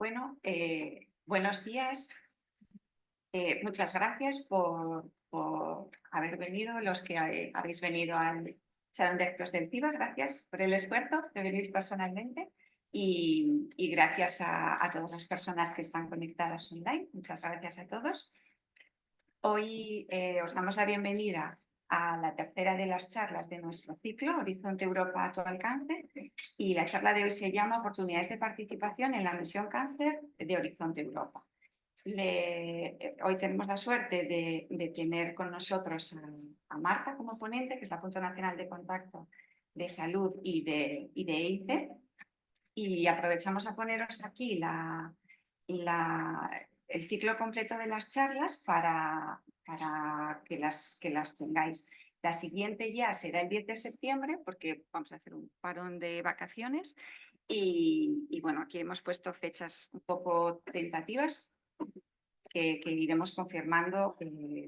Bueno, buenos días. Muchas gracias por haber venido, los que habéis venido al Salón de Actos del CIBA. Gracias por el esfuerzo de venir personalmente y gracias a todas las personas que están conectadas online. Muchas gracias a todos. Hoy os damos la bienvenida a la tercera de las charlas de nuestro ciclo, Horizonte Europa a tu alcance, y la charla de hoy se llama Oportunidades de participación en la misión Cáncer de Horizonte Europa. Hoy tenemos la suerte de tener con nosotros a Marta como ponente, que es la Punto Nacional de Contacto de Salud y de EICE, y aprovechamos a poneros aquí el ciclo completo de las charlas para que las tengáis. La siguiente ya será el 10 de septiembre porque vamos a hacer un parón de vacaciones y bueno, aquí hemos puesto fechas un poco tentativas que iremos confirmando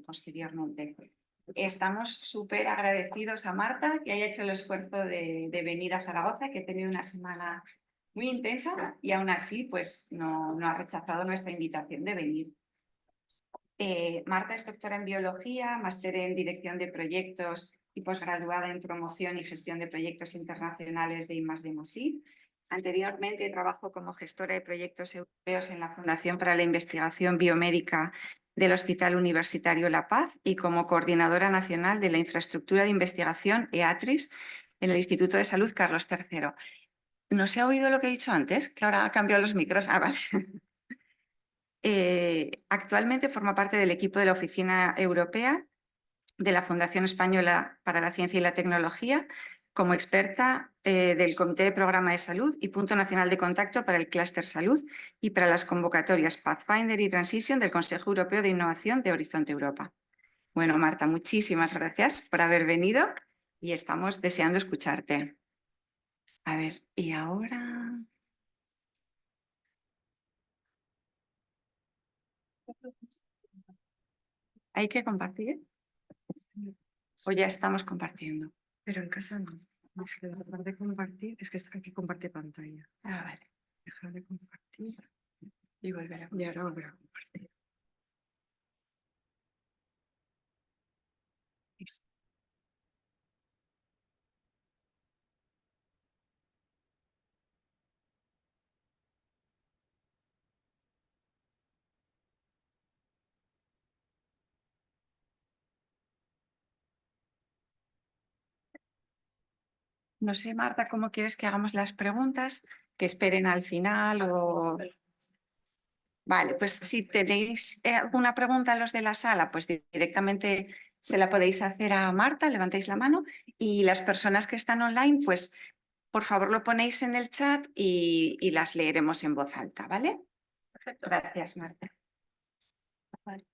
posteriormente. Estamos súper agradecidos a Marta que haya hecho el esfuerzo de venir a Zaragoza, que ha tenido una semana muy intensa y aún así pues no ha rechazado nuestra invitación de venir. Marta es doctora en biología, máster en dirección de proyectos y posgraduada en promoción y gestión de proyectos internacionales de I+D+I. Anteriormente trabajó como gestora de proyectos europeos en la Fundación para la Investigación Biomédica del Hospital Universitario La Paz y como coordinadora nacional de la infraestructura de investigación EATRIS en el Instituto de Salud Carlos III. ¿No se ha oído lo que he dicho antes? Que ahora ha cambiado los micros. Ah, vale. Actualmente forma parte del equipo de la Oficina Europea de la Fundación Española para la Ciencia y la Tecnología como experta del Comité de Programa de Salud y Punto Nacional de Contacto para el Clúster Salud y para las convocatorias Pathfinder y Transition del Consejo Europeo de Innovación de Horizonte Europa. Bueno, Marta, muchísimas gracias por haber venido y estamos deseando escucharte. A ver, y ahora... ¿Hay que compartir? ¿O ya estamos compartiendo? Pero en casa no. Es que dejar de compartir, es que hay que compartir pantalla. Ah, vale. Dejar de compartir Y volver a y ahora volver a compartir. Eso. No sé, Marta, ¿cómo quieres que hagamos las preguntas? ¿Que esperen al final o...? Vale, pues si tenéis alguna pregunta a los de la sala, pues directamente se la podéis hacer a Marta, levantéis la mano, y las personas que están online, pues por favor lo ponéis en el chat y las leeremos en voz alta, ¿vale? Perfecto. Gracias, Marta. Vale.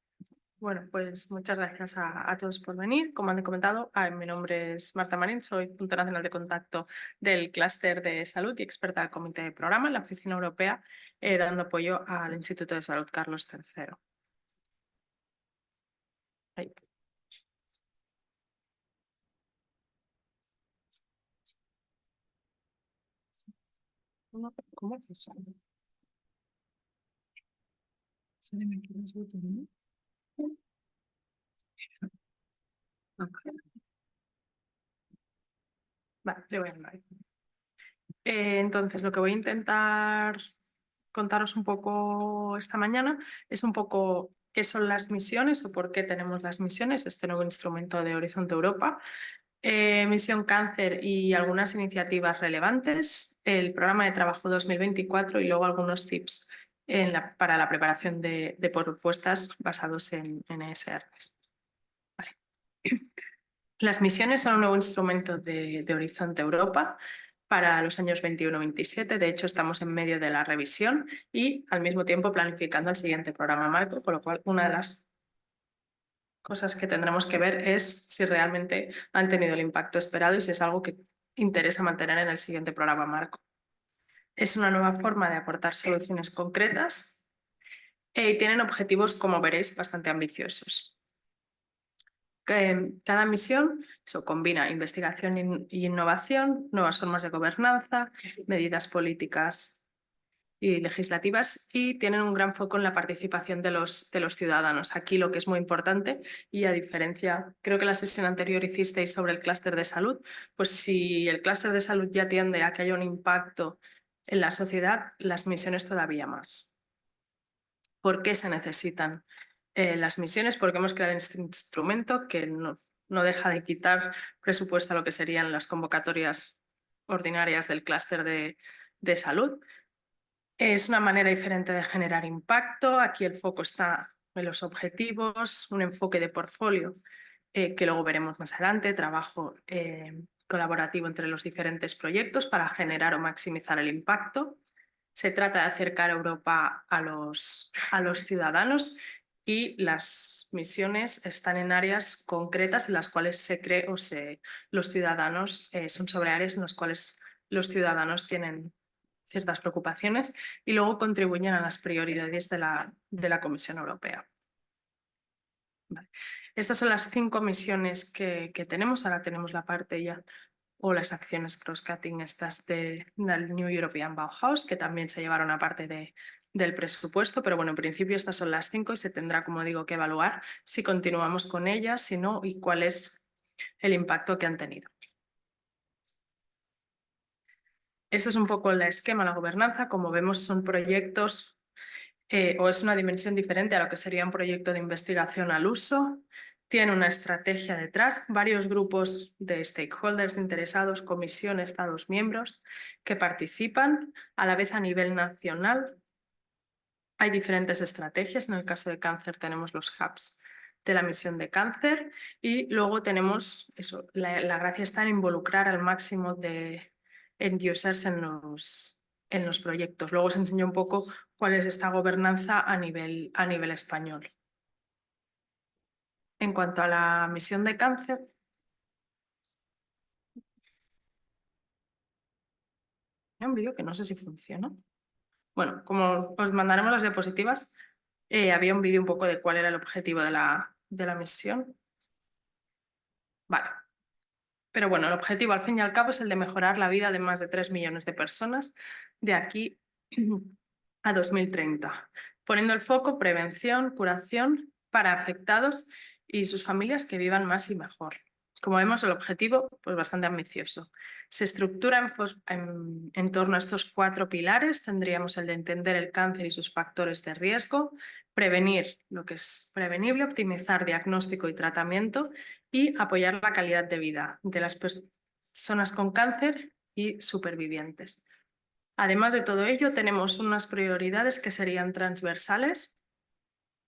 Bueno, pues muchas gracias a todos por venir. Como han comentado, mi nombre es Marta Marín, soy Punto Nacional de Contacto del Clúster de Salud y experta del Comité de Programa en la Oficina Europea, dando apoyo al Instituto de Salud Carlos III. Ahí. ¿Cómo es eso? ¿Salen aquí los botones? Vale, le voy a dar. Entonces, lo que voy a intentar contaros un poco esta mañana es un poco qué son las misiones o por qué tenemos las misiones, este nuevo instrumento de Horizonte Europa, Misión Cáncer y algunas iniciativas relevantes, el programa de trabajo 2024 y luego algunos tips para la preparación de propuestas basados en ESRs. Vale. Las misiones son un nuevo instrumento de Horizonte Europa para los años 21-27. De hecho, estamos en medio de la revisión y al mismo tiempo planificando el siguiente programa marco, con lo cual una de las cosas que tendremos que ver es si realmente han tenido el impacto esperado y si es algo que interesa mantener en el siguiente programa marco. Es una nueva forma de aportar soluciones concretas y tienen objetivos, como veréis, bastante ambiciosos. Cada misión combina investigación e innovación, nuevas formas de gobernanza, medidas políticas y legislativas, y tienen un gran foco en la participación de los ciudadanos. Aquí lo que es muy importante, y a diferencia, creo que la sesión anterior hicisteis sobre el clúster de salud, pues si el clúster de salud ya tiende a que haya un impacto en la sociedad, las misiones todavía más. ¿Por qué se necesitan las misiones? Porque hemos creado este instrumento que no deja de quitar presupuesto a lo que serían las convocatorias ordinarias del clúster de salud. Es una manera diferente de generar impacto. Aquí el foco está en los objetivos, un enfoque de portfolio que luego veremos más adelante, trabajo colaborativo entre los diferentes proyectos para generar o maximizar el impacto. Se trata de acercar a Europa a los ciudadanos, y las misiones están en áreas concretas en las cuales se cree los ciudadanos son sobre áreas en las cuales los ciudadanos tienen ciertas preocupaciones y luego contribuyen a las prioridades de la Comisión Europea. Vale. Estas son las 5 misiones que tenemos. Ahora tenemos la parte ya, o las acciones cross-cutting estas del New European Bauhaus, que también se llevaron a parte del presupuesto, pero bueno, en principio estas son las 5 y se tendrá, como digo, que evaluar si continuamos con ellas, si no, y cuál es el impacto que han tenido. Este es un poco el esquema, la gobernanza. Como vemos, son proyectos o es una dimensión diferente a lo que sería un proyecto de investigación al uso. Tiene una estrategia detrás, varios grupos de stakeholders interesados, comisión, Estados miembros que participan a la vez a nivel nacional. Hay diferentes estrategias. En el caso de cáncer tenemos los hubs de la misión de cáncer y luego tenemos eso, la gracia está en involucrar al máximo de end users en los proyectos. Luego os enseño un poco cuál es esta gobernanza a nivel español. En cuanto a la misión de cáncer, hay un vídeo que no sé si funciona. Bueno, como os mandaremos las diapositivas, había un vídeo un poco de cuál era el objetivo de la misión. Vale. Pero bueno, el objetivo al fin y al cabo es el de mejorar la vida de más de 3 millones de personas de aquí a 2030, poniendo el foco prevención, curación para afectados y sus familias que vivan más y mejor. Como vemos, el objetivo pues bastante ambicioso. Se estructura en torno a estos 4 pilares. Tendríamos el de entender el cáncer y sus factores de riesgo, prevenir lo que es prevenible, optimizar diagnóstico y tratamiento y apoyar la calidad de vida de las personas con cáncer y supervivientes. Además de todo ello, tenemos unas prioridades que serían transversales: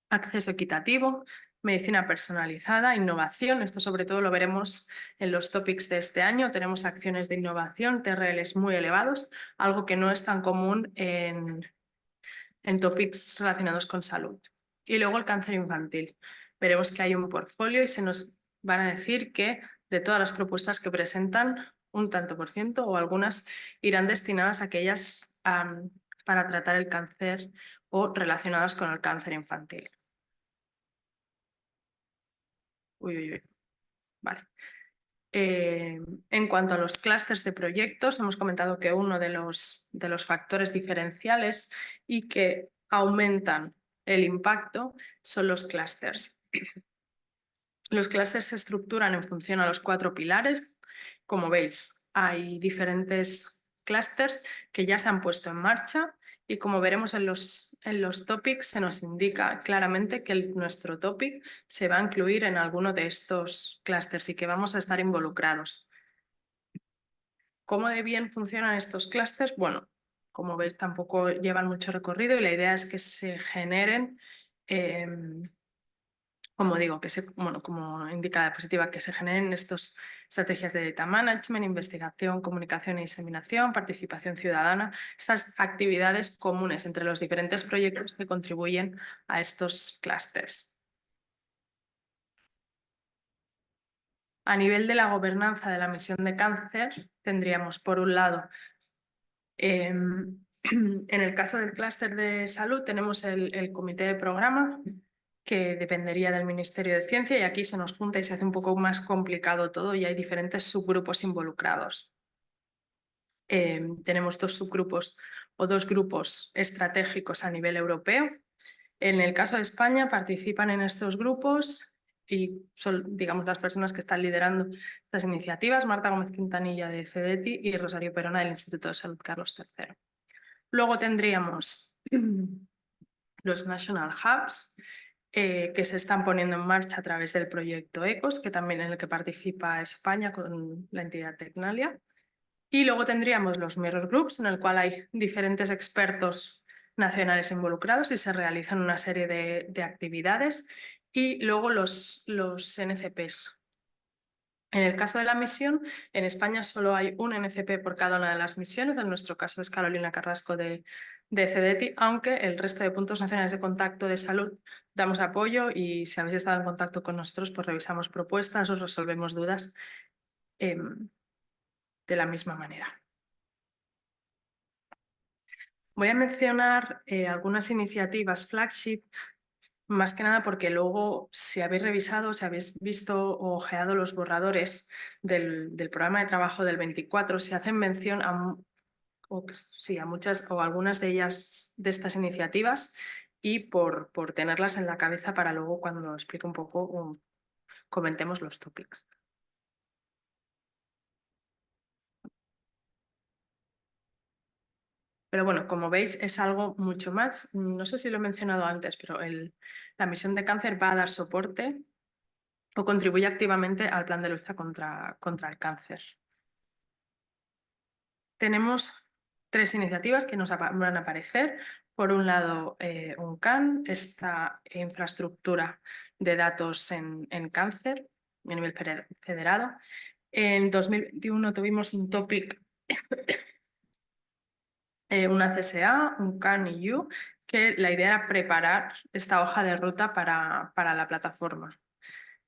acceso equitativo, medicina personalizada, innovación. Esto sobre todo lo veremos en los topics de este año. Tenemos acciones de innovación, TRLs muy elevados, algo que no es tan común en topics relacionados con salud. Y luego el cáncer infantil. Veremos que hay un portfolio y se nos van a decir que de todas las propuestas que presentan, un tanto por ciento o algunas irán destinadas a aquellas para tratar el cáncer o relacionadas con el cáncer infantil. Uy, uy, uy. Vale. En cuanto a los clústeres de proyectos, hemos comentado que uno de los factores diferenciales y que aumentan el impacto son los clústeres. Los clústeres se estructuran en función a los 4 pilares. Como veis, hay diferentes clústeres que ya se han puesto en marcha y como veremos en los topics se nos indica claramente que nuestro topic se va a incluir en alguno de estos clústeres y que vamos a estar involucrados. ¿Cómo de bien funcionan estos clústeres? Bueno, como veis tampoco llevan mucho recorrido y la idea es que se generen como digo, como indica la diapositiva, que se generen estas estrategias de data management, investigación, comunicación y diseminación, participación ciudadana, estas actividades comunes entre los diferentes proyectos que contribuyen a estos clústeres. A nivel de la gobernanza de la misión de cáncer, tendríamos por un lado, en el caso del clúster de salud, tenemos el comité de programa, que dependería del Ministerio de Ciencia, y aquí se nos junta y se hace un poco más complicado todo y hay diferentes subgrupos involucrados. Tenemos dos subgrupos o dos grupos estratégicos a nivel europeo. En el caso de España participan en estos grupos y son, digamos, las personas que están liderando estas iniciativas: Marta Gómez Quintanilla de CEDETI y Rosario Perona del Instituto de Salud Carlos III. Luego tendríamos los National Hubs, que se están poniendo en marcha a través del proyecto ECOS, que también en el que participa España con la entidad Tecnalia. Y luego tendríamos los Mirror Groups, en el cual hay diferentes expertos nacionales involucrados y se realizan una serie de actividades. Y luego los NCPs. En el caso de la misión, en España solo hay un NCP por cada una de las misiones. En nuestro caso es Carolina Carrasco de CEDETI, aunque el resto de puntos nacionales de contacto de salud damos apoyo y si habéis estado en contacto con nosotros, pues revisamos propuestas o resolvemos dudas de la misma manera. Voy a mencionar algunas iniciativas flagship, más que nada porque luego, si habéis revisado, si habéis visto o ojeado los borradores del programa de trabajo del 24, se hacen mención a muchas o algunas de ellas, de estas iniciativas, y por tenerlas en la cabeza para luego, cuando explique un poco, comentemos los topics. Pero bueno, como veis, es algo mucho más. No sé si lo he mencionado antes, pero la misión de cáncer va a dar soporte o contribuye activamente al plan de lucha contra el cáncer. Tenemos tres iniciativas que nos van a aparecer. Por un lado, UNCAN, esta infraestructura de datos en cáncer a nivel federado. En 2021 tuvimos un topic, una CSA, UNCAN y U, que la idea era preparar esta hoja de ruta para la plataforma.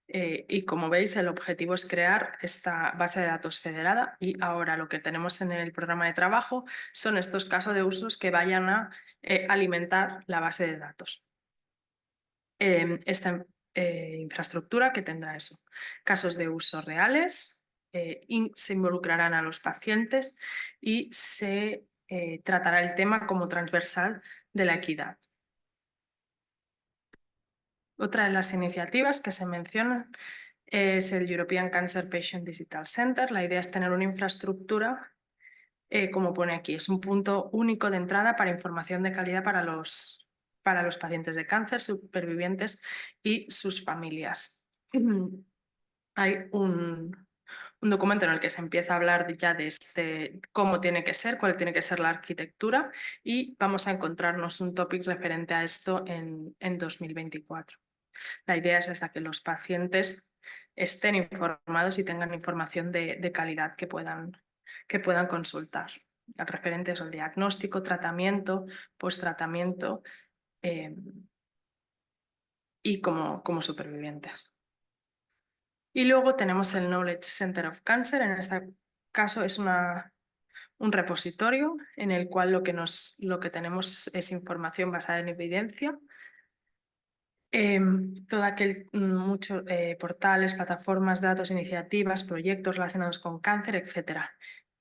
Y como veis, el objetivo es crear esta base de datos federada, y ahora lo que tenemos en el programa de trabajo son estos casos de usos que vayan a alimentar la base de datos. Esta infraestructura que tendrá eso, casos de uso reales, se involucrarán a los pacientes y se tratará el tema como transversal de la equidad. Otra de las iniciativas que se mencionan es el European Cancer Patient Digital Center. La idea es tener una infraestructura, como pone aquí, es un punto único de entrada para información de calidad para los pacientes de cáncer, supervivientes y sus familias. Hay un documento en el que se empieza a hablar ya de cómo tiene que ser, cuál tiene que ser la arquitectura, y vamos a encontrarnos un topic referente a esto en 2024. La idea es hasta que los pacientes estén informados y tengan información de calidad que puedan consultar. El referente es el diagnóstico, tratamiento, post-tratamiento y como supervivientes. Y luego tenemos el Knowledge Center of Cancer. En este caso es un repositorio en el cual lo que tenemos es información basada en evidencia. Todo aquel, portales, plataformas, datos, iniciativas, proyectos relacionados con cáncer, etc.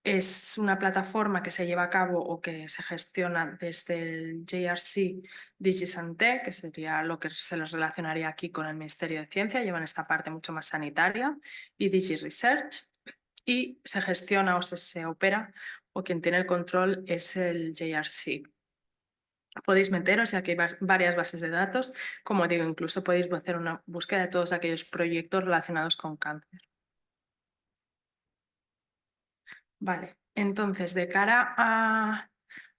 Es una plataforma que se lleva a cabo o que se gestiona desde el JRC DigiSanté, que sería lo que se les relacionaría aquí con el Ministerio de Ciencia, llevan esta parte mucho más sanitaria, y DigiResearch, y se gestiona o se opera, o quien tiene el control es el JRC. Podéis meteros y aquí hay varias bases de datos. Como digo, incluso podéis hacer una búsqueda de todos aquellos proyectos relacionados con cáncer. Vale, entonces de cara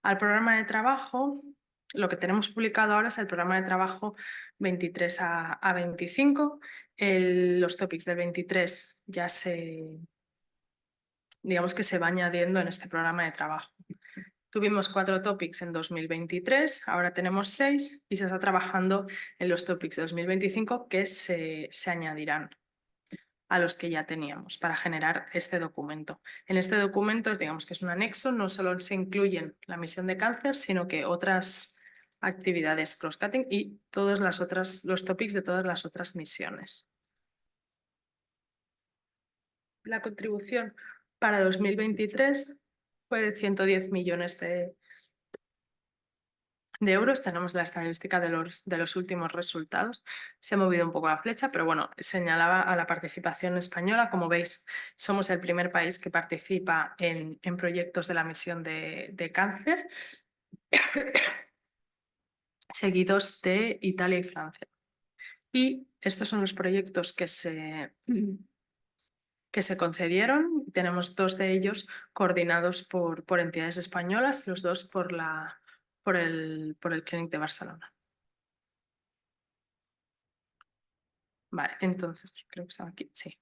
al programa de trabajo, lo que tenemos publicado ahora es el programa de trabajo 23 a 25. Los topics del 23 ya digamos que se va añadiendo en este programa de trabajo. Tuvimos 4 topics en 2023, ahora tenemos 6 y se está trabajando en los topics de 2025 que se añadirán a los que ya teníamos para generar este documento. En este documento, digamos que es un anexo, no solo se incluyen la misión de cáncer, sino que otras actividades cross-cutting y todos los topics de todas las otras misiones. La contribución para 2023 fue de 110 millones de euros. Tenemos la estadística de los últimos resultados. Se ha movido un poco la flecha, pero bueno, señalaba a la participación española. Como veis, somos el primer país que participa en proyectos de la misión de cáncer, seguidos de Italia y Francia. Y estos son los proyectos que se concedieron. Tenemos 2 de ellos coordinados por entidades españolas, los 2 por el Clínic de Barcelona. Vale, entonces, creo que están aquí, sí.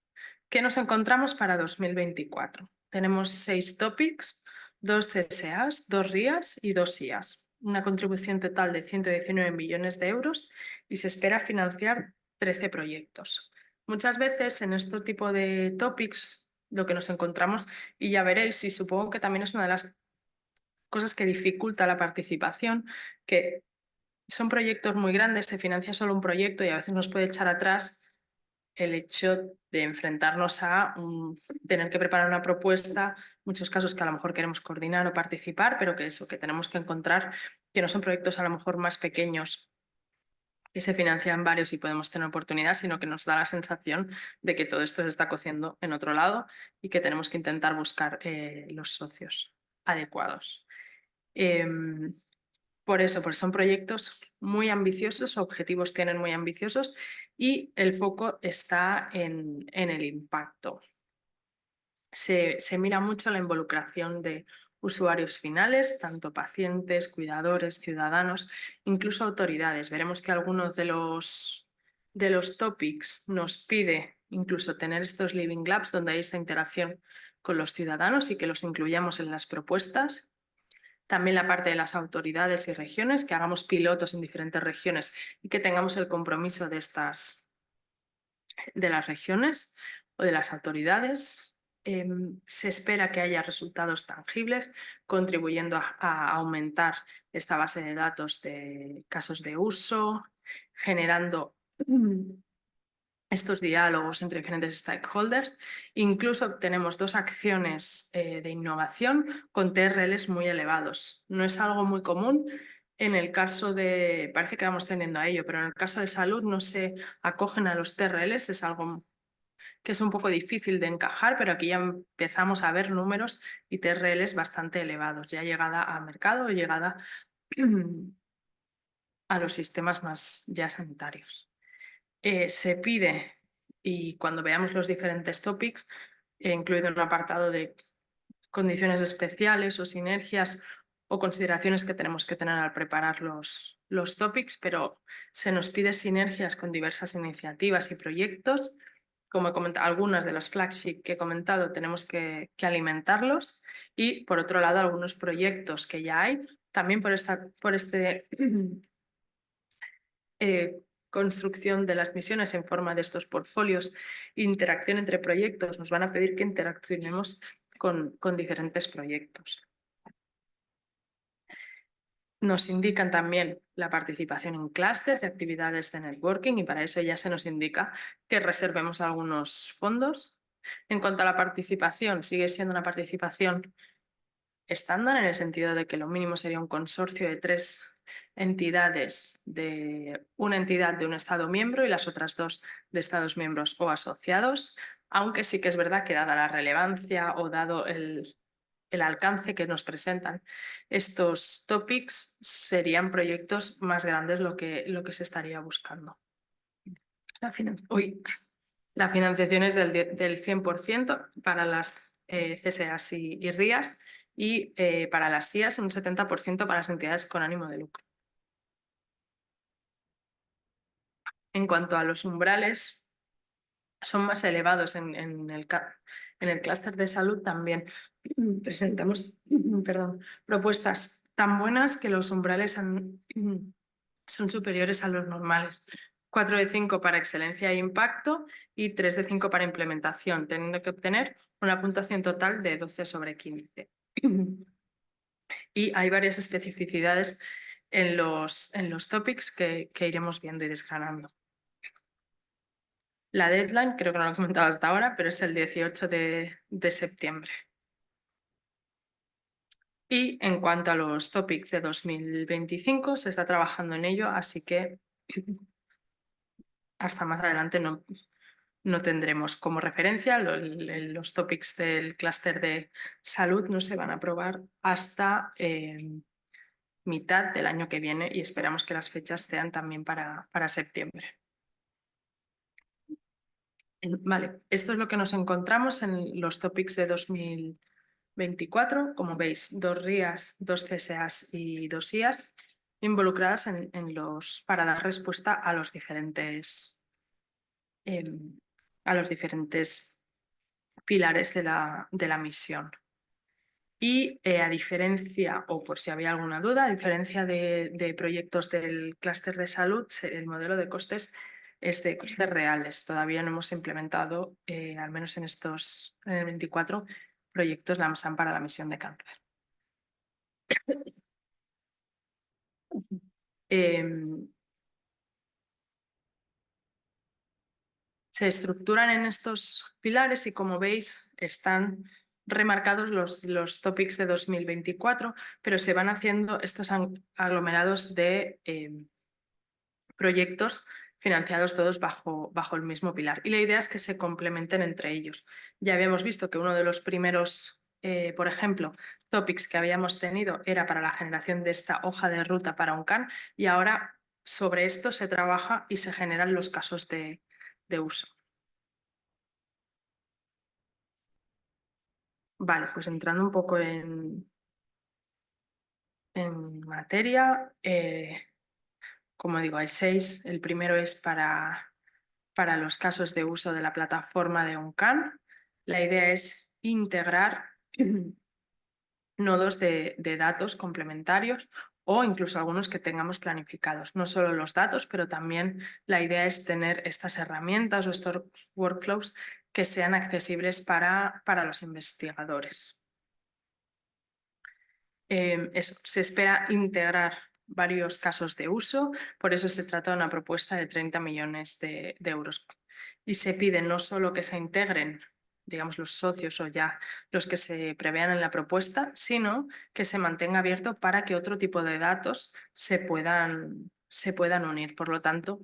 ¿Qué nos encontramos para 2024? Tenemos 6 topics, 2 CSAs, 2 RIAs y 2 IAs. Una contribución total de 119 millones de euros y se espera financiar 13 proyectos. Muchas veces en este tipo de topics lo que nos encontramos, y ya veréis, y supongo que también es una de las cosas que dificulta la participación, que son proyectos muy grandes, se financia solo un proyecto y a veces nos puede echar atrás el hecho de enfrentarnos a tener que preparar una propuesta, muchos casos que a lo mejor queremos coordinar o participar, pero que eso, que tenemos que encontrar que no son proyectos a lo mejor más pequeños que se financian varios y podemos tener oportunidad, sino que nos da la sensación de que todo esto se está cociendo en otro lado y que tenemos que intentar buscar los socios adecuados. Por eso, porque son proyectos muy ambiciosos, objetivos tienen muy ambiciosos y el foco está en el impacto. Se mira mucho la involucración de usuarios finales, tanto pacientes, cuidadores, ciudadanos, incluso autoridades. Veremos que algunos de los topics nos pide incluso tener estos living labs donde hay esta interacción con los ciudadanos y que los incluyamos en las propuestas. También la parte de las autoridades y regiones, que hagamos pilotos en diferentes regiones y que tengamos el compromiso de las regiones o de las autoridades. Se espera que haya resultados tangibles, contribuyendo a aumentar esta base de datos de casos de uso, generando estos diálogos entre diferentes stakeholders. Incluso tenemos 2 acciones de innovación con TRLs muy elevados. No es algo muy común. En el caso de, parece que vamos tendiendo a ello, pero en el caso de salud no se acogen a los TRLs, es algo que es un poco difícil de encajar, pero aquí ya empezamos a ver números y TRLs bastante elevados, ya llegada a mercado o llegada a los sistemas más ya sanitarios. Se pide, y cuando veamos los diferentes topics, incluido un apartado de condiciones especiales o sinergias o consideraciones que tenemos que tener al preparar los topics, pero se nos pide sinergias con diversas iniciativas y proyectos. Como he comentado, algunas de las flagship que he comentado tenemos que alimentarlos y, por otro lado, algunos proyectos que ya hay, también por este construcción de las misiones en forma de estos portfolios, interacción entre proyectos, nos van a pedir que interaccionemos con diferentes proyectos. Nos indican también la participación en clústeres de actividades de networking y para eso ya se nos indica que reservemos algunos fondos. En cuanto a la participación, sigue siendo una participación estándar en el sentido de que lo mínimo sería un consorcio de 3 entidades, de una entidad de un Estado miembro y las otras 2 de Estados miembros o asociados, aunque sí que es verdad que dada la relevancia o dado el alcance que nos presentan estos topics, serían proyectos más grandes lo que se estaría buscando. La financiación es del 100% para las CSAs y RIAs y para las IAs un 70% para las entidades con ánimo de lucro. En cuanto a los umbrales, son más elevados en el clúster de salud también. Presentamos propuestas tan buenas que los umbrales son superiores a los normales. 4 de 5 para excelencia e impacto y 3 de 5 para implementación, teniendo que obtener una puntuación total de 12 sobre 15. Y hay varias especificidades en los topics que iremos viendo y desgranando. La deadline, creo que no lo he comentado hasta ahora, pero es el 18 de septiembre. Y en cuanto a los topics de 2025, se está trabajando en ello, así que hasta más adelante no tendremos como referencia. Los topics del clúster de salud no se van a aprobar hasta mitad del año que viene y esperamos que las fechas sean también para septiembre. Vale, esto es lo que nos encontramos en los topics de 2024. Como veis, 2 RIAs, 2 CSAs y 2 IAs involucradas para dar respuesta a los diferentes pilares de la misión. Y a diferencia, o por si había alguna duda, a diferencia de proyectos del clúster de salud, el modelo de costes es de costes reales. Todavía no hemos implementado, al menos en el 24, proyectos LAMSAM para la misión de cáncer. Se estructuran en estos pilares y, como veis, están remarcados los topics de 2024, pero se van haciendo estos aglomerados de proyectos financiados todos bajo el mismo pilar. Y la idea es que se complementen entre ellos. Ya habíamos visto que uno de los primeros, por ejemplo, topics que habíamos tenido era para la generación de esta hoja de ruta para un CAN, y ahora sobre esto se trabaja y se generan los casos de uso. Vale, pues entrando un poco en materia, como digo, hay 6. El primero es para los casos de uso de la plataforma de OnCan. La idea es integrar nodos de datos complementarios o incluso algunos que tengamos planificados. No solo los datos, pero también la idea es tener estas herramientas o estos workflows que sean accesibles para los investigadores. Se espera integrar varios casos de uso, por eso se trata de una propuesta de 30 millones de euros. Y se pide no solo que se integren, digamos, los socios o ya los que se prevean en la propuesta, sino que se mantenga abierto para que otro tipo de datos se puedan unir. Por lo tanto,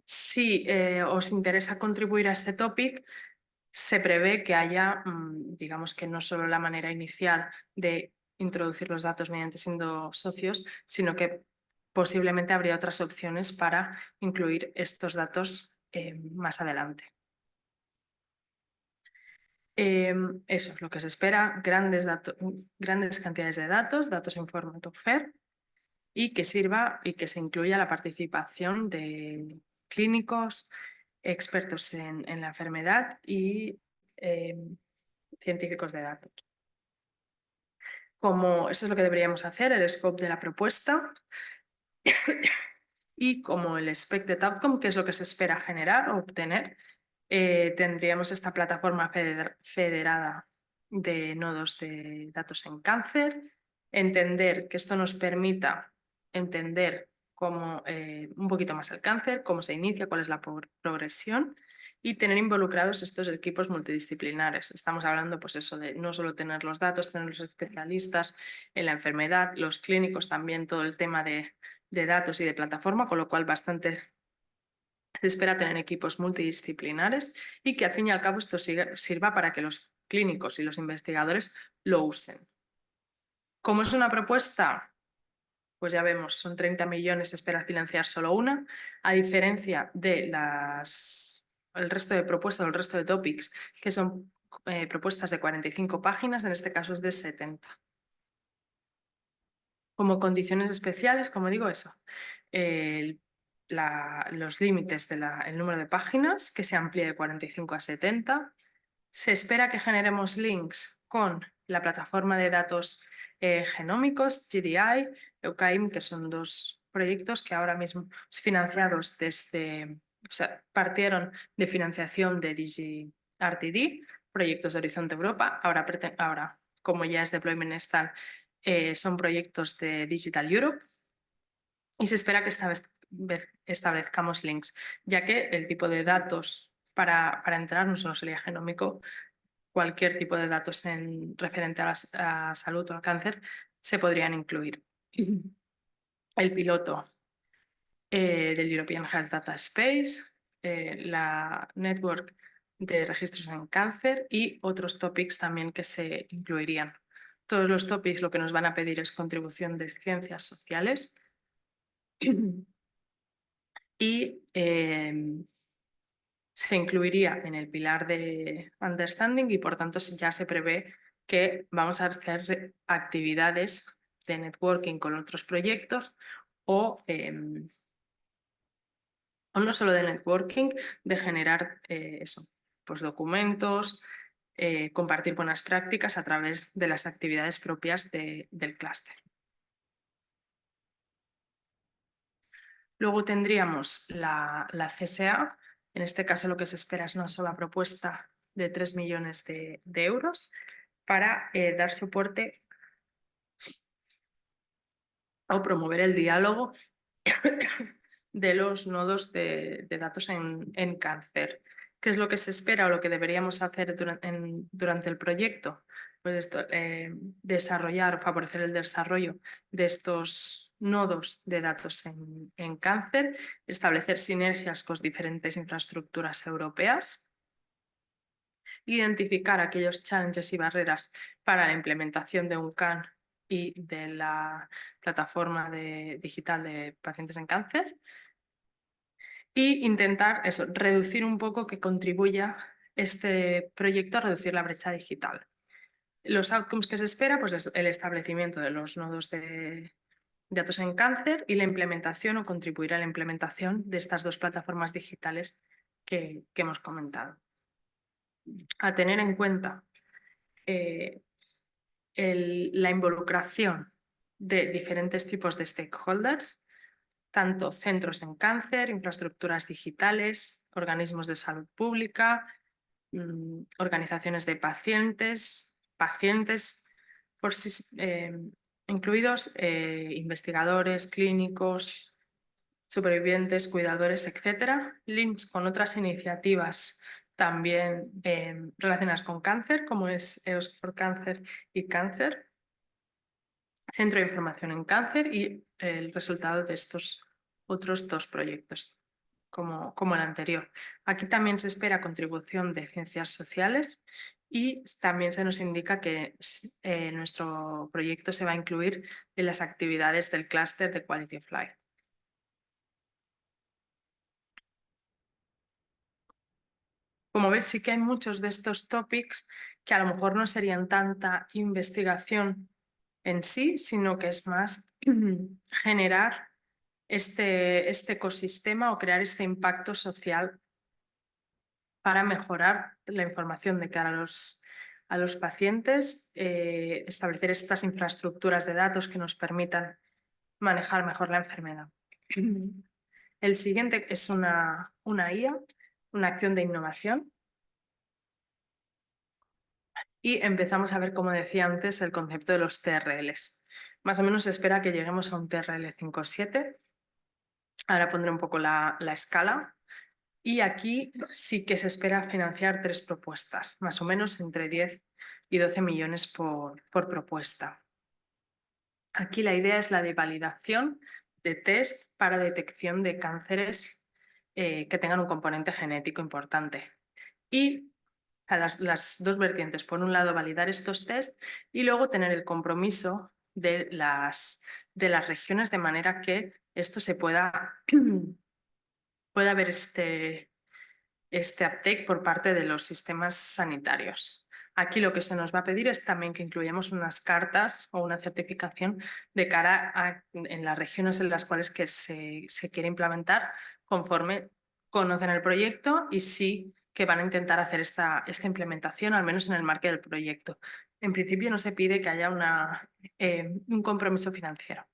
si os interesa contribuir a este topic, se prevé que haya, digamos, que no solo la manera inicial de introducir los datos mediante siendo socios, sino que posiblemente habría otras opciones para incluir estos datos más adelante. Eso es lo que se espera, grandes cantidades de datos en formato FAIR, y que sirva y que se incluya la participación de clínicos, expertos en la enfermedad y científicos de datos. Eso es lo que deberíamos hacer, el scope de la propuesta y como el expected outcome, que es lo que se espera generar o obtener, tendríamos esta plataforma federada de nodos de datos en cáncer, entender que esto nos permita entender un poquito más el cáncer, cómo se inicia, cuál es la progresión, y tener involucrados estos equipos multidisciplinares. Estamos hablando, pues eso, de no solo tener los datos, tener los especialistas en la enfermedad, los clínicos también, todo el tema de datos y de plataforma, con lo cual se espera tener equipos multidisciplinares y que al fin y al cabo esto sirva para que los clínicos y los investigadores lo usen. Como es una propuesta, pues ya vemos, son 30 millones, se espera financiar solo una, a diferencia de el resto de propuestas o el resto de topics, que son propuestas de 45 páginas, en este caso es de 70. Como condiciones especiales, como digo, eso, los límites del número de páginas, que se amplíe de 45 a 70. Se espera que generemos links con la plataforma de datos genómicos, GDI, EUCAIM, que son 2 proyectos que ahora mismo financiados partieron de financiación de DigiRTD, proyectos de Horizonte Europa. Ahora, como ya es deployment están, son proyectos de Digital Europe, y se espera que esta vez establezcamos links, ya que el tipo de datos para entrar no solo sería genómico, cualquier tipo de datos referente a la salud o al cáncer se podrían incluir. El piloto del European Health Data Space, la network de registros en cáncer y otros topics también que se incluirían. Todos los topics lo que nos van a pedir es contribución de ciencias sociales y se incluiría en el pilar de Understanding y por tanto ya se prevé que vamos a hacer actividades de networking con otros proyectos o no solo de networking, de generar pues documentos, compartir buenas prácticas a través de las actividades propias del clúster. Luego tendríamos la CSA. En este caso lo que se espera es una sola propuesta de 3 millones de euros para dar soporte o promover el diálogo de los nodos de datos en cáncer. ¿Qué es lo que se espera o lo que deberíamos hacer durante el proyecto? Pues esto, desarrollar o favorecer el desarrollo de estos nodos de datos en cáncer, establecer sinergias con diferentes infraestructuras europeas, identificar aquellos challenges y barreras para la implementación de un CAN y de la plataforma digital de pacientes en cáncer y intentar reducir un poco que contribuya este proyecto a reducir la brecha digital. Los outcomes que se espera pues, es el establecimiento de los nodos de datos en cáncer y la implementación o contribuir a la implementación de estas dos plataformas digitales que hemos comentado. A tener en cuenta la involucración de diferentes tipos de stakeholders, tanto centros en cáncer, infraestructuras digitales, organismos de salud pública, organizaciones de pacientes, incluidos investigadores, clínicos, supervivientes, cuidadores, etcétera, links con otras iniciativas también relacionadas con cáncer, como es EOS for Cancer y Cáncer, Centro de Información en Cáncer y el resultado de estos otros dos proyectos, como el anterior. Aquí también se espera contribución de ciencias sociales y también se nos indica que nuestro proyecto se va a incluir en las actividades del clúster de Quality of Life. Como ves, sí que hay muchos de estos topics que a lo mejor no serían tanta investigación en sí, sino que es más generar este ecosistema o crear este impacto social para mejorar la información de cara a los pacientes, establecer estas infraestructuras de datos que nos permitan manejar mejor la enfermedad. El siguiente es una IA, una acción de innovación. Y empezamos a ver, como decía antes, el concepto de los TRLs. Más o menos se espera que lleguemos a un TRL 5.7. Ahora pondré un poco la escala. Y aquí sí que se espera financiar 3 propuestas, más o menos entre 10 y 12 millones por propuesta. Aquí la idea es la de validación de test para detección de cánceres que tengan un componente genético importante. Y a las dos vertientes, por un lado validar estos test y luego tener el compromiso de las regiones de manera que esto se pueda haber este uptake por parte de los sistemas sanitarios. Aquí lo que se nos va a pedir es también que incluyamos unas cartas o una certificación de cara en las regiones en las cuales que se quiere implementar conforme conocen el proyecto y sí que van a intentar hacer esta implementación, al menos en el marco del proyecto. En principio no se pide que haya un compromiso financiero.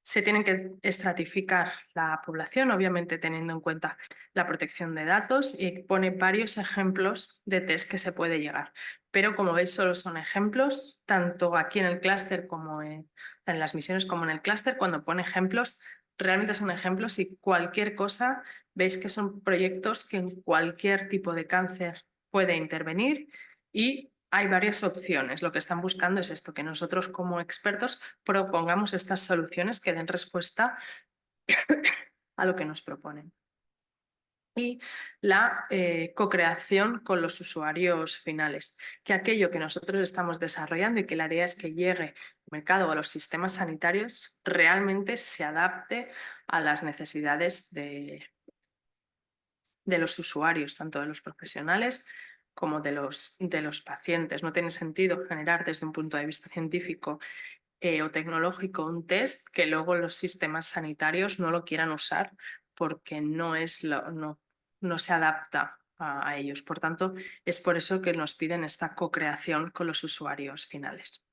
Se tienen que estratificar la población, obviamente teniendo en cuenta la protección de datos, y pone varios ejemplos de test que se puede llegar. Pero como veis, solo son ejemplos, tanto aquí en el clúster como en las misiones como en el clúster. Cuando pone ejemplos, realmente son ejemplos y cualquier cosa, veis que son proyectos que en cualquier tipo de cáncer puede intervenir y hay varias opciones. Lo que están buscando es esto, que nosotros como expertos propongamos estas soluciones que den respuesta a lo que nos proponen. Y la co-creación con los usuarios finales, que aquello que nosotros estamos desarrollando y que la idea es que llegue al mercado o a los sistemas sanitarios realmente se adapte a las necesidades de los usuarios, tanto de los profesionales como de los pacientes. No tiene sentido generar desde un punto de vista científico o tecnológico un test que luego los sistemas sanitarios no lo quieran usar porque no se adapta a ellos. Por tanto, es por eso que nos piden esta co-creación con los usuarios finales.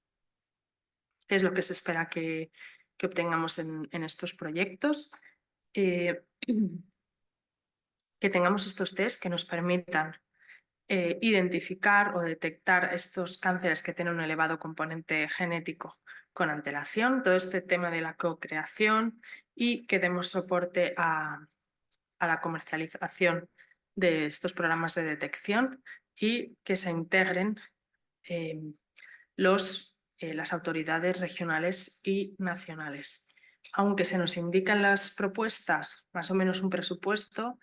¿Qué es lo que se espera que obtengamos en estos proyectos? Que tengamos estos test que nos permitan identificar o detectar estos cánceres que tienen un elevado componente genético con antelación, todo este tema de la co-creación, y que demos soporte a la comercialización de estos programas de detección y que se integren las autoridades regionales y nacionales. Aunque se nos indican las propuestas más o menos un presupuesto,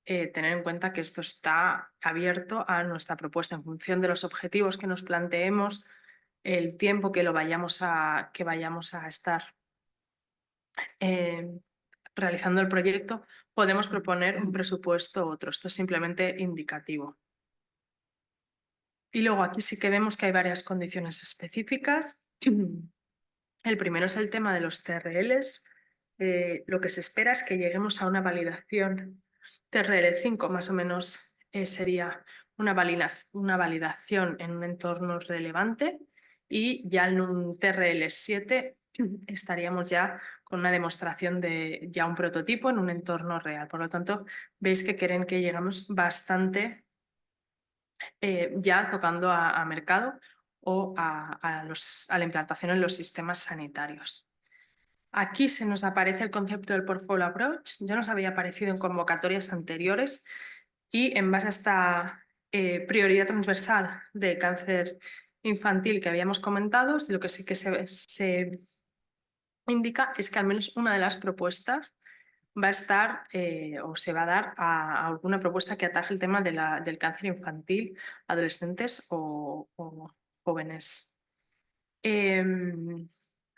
tener en cuenta que esto está abierto a nuestra propuesta en función de los objetivos que nos planteemos, el tiempo que vayamos a estar realizando el proyecto, podemos proponer un presupuesto u otro. Esto es simplemente indicativo. Y luego aquí sí que vemos que hay varias condiciones específicas. El primero es el tema de los TRLs. Lo que se espera es que lleguemos a una validación TRL 5, más o menos sería una validación en un entorno relevante, y ya en un TRL 7 estaríamos ya con una demostración de ya un prototipo en un entorno real. Por lo tanto, veis que quieren que lleguemos bastante ya tocando a mercado o a la implantación en los sistemas sanitarios. Aquí se nos aparece el concepto del Portfolio Approach. Ya nos había aparecido en convocatorias anteriores y en base a esta prioridad transversal de cáncer infantil que habíamos comentado, lo que sí que se indica es que al menos una de las propuestas va a estar o se va a dar a alguna propuesta que ataje el tema del cáncer infantil, adolescentes o jóvenes.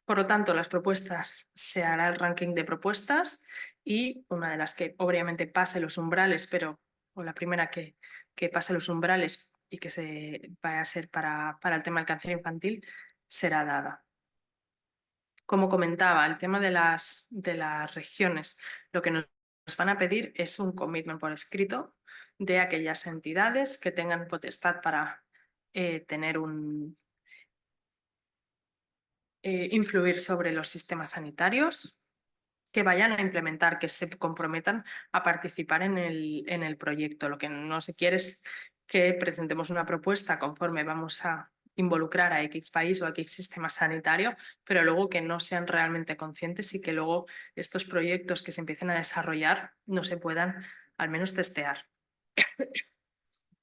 Por lo tanto, las propuestas, se hará el ranking de propuestas y una de las que obviamente pase los umbrales, o la primera que pase los umbrales y que se vaya a ser para el tema del cáncer infantil, será dada. Como comentaba, el tema de las regiones, lo que nos van a pedir es un commitment por escrito de aquellas entidades que tengan potestad para tener influir sobre los sistemas sanitarios, que vayan a implementar, que se comprometan a participar en el proyecto. Lo que no se quiere es que presentemos una propuesta conforme vamos a involucrar a X país o a X sistema sanitario, pero luego que no sean realmente conscientes y que luego estos proyectos que se empiecen a desarrollar no se puedan al menos testear.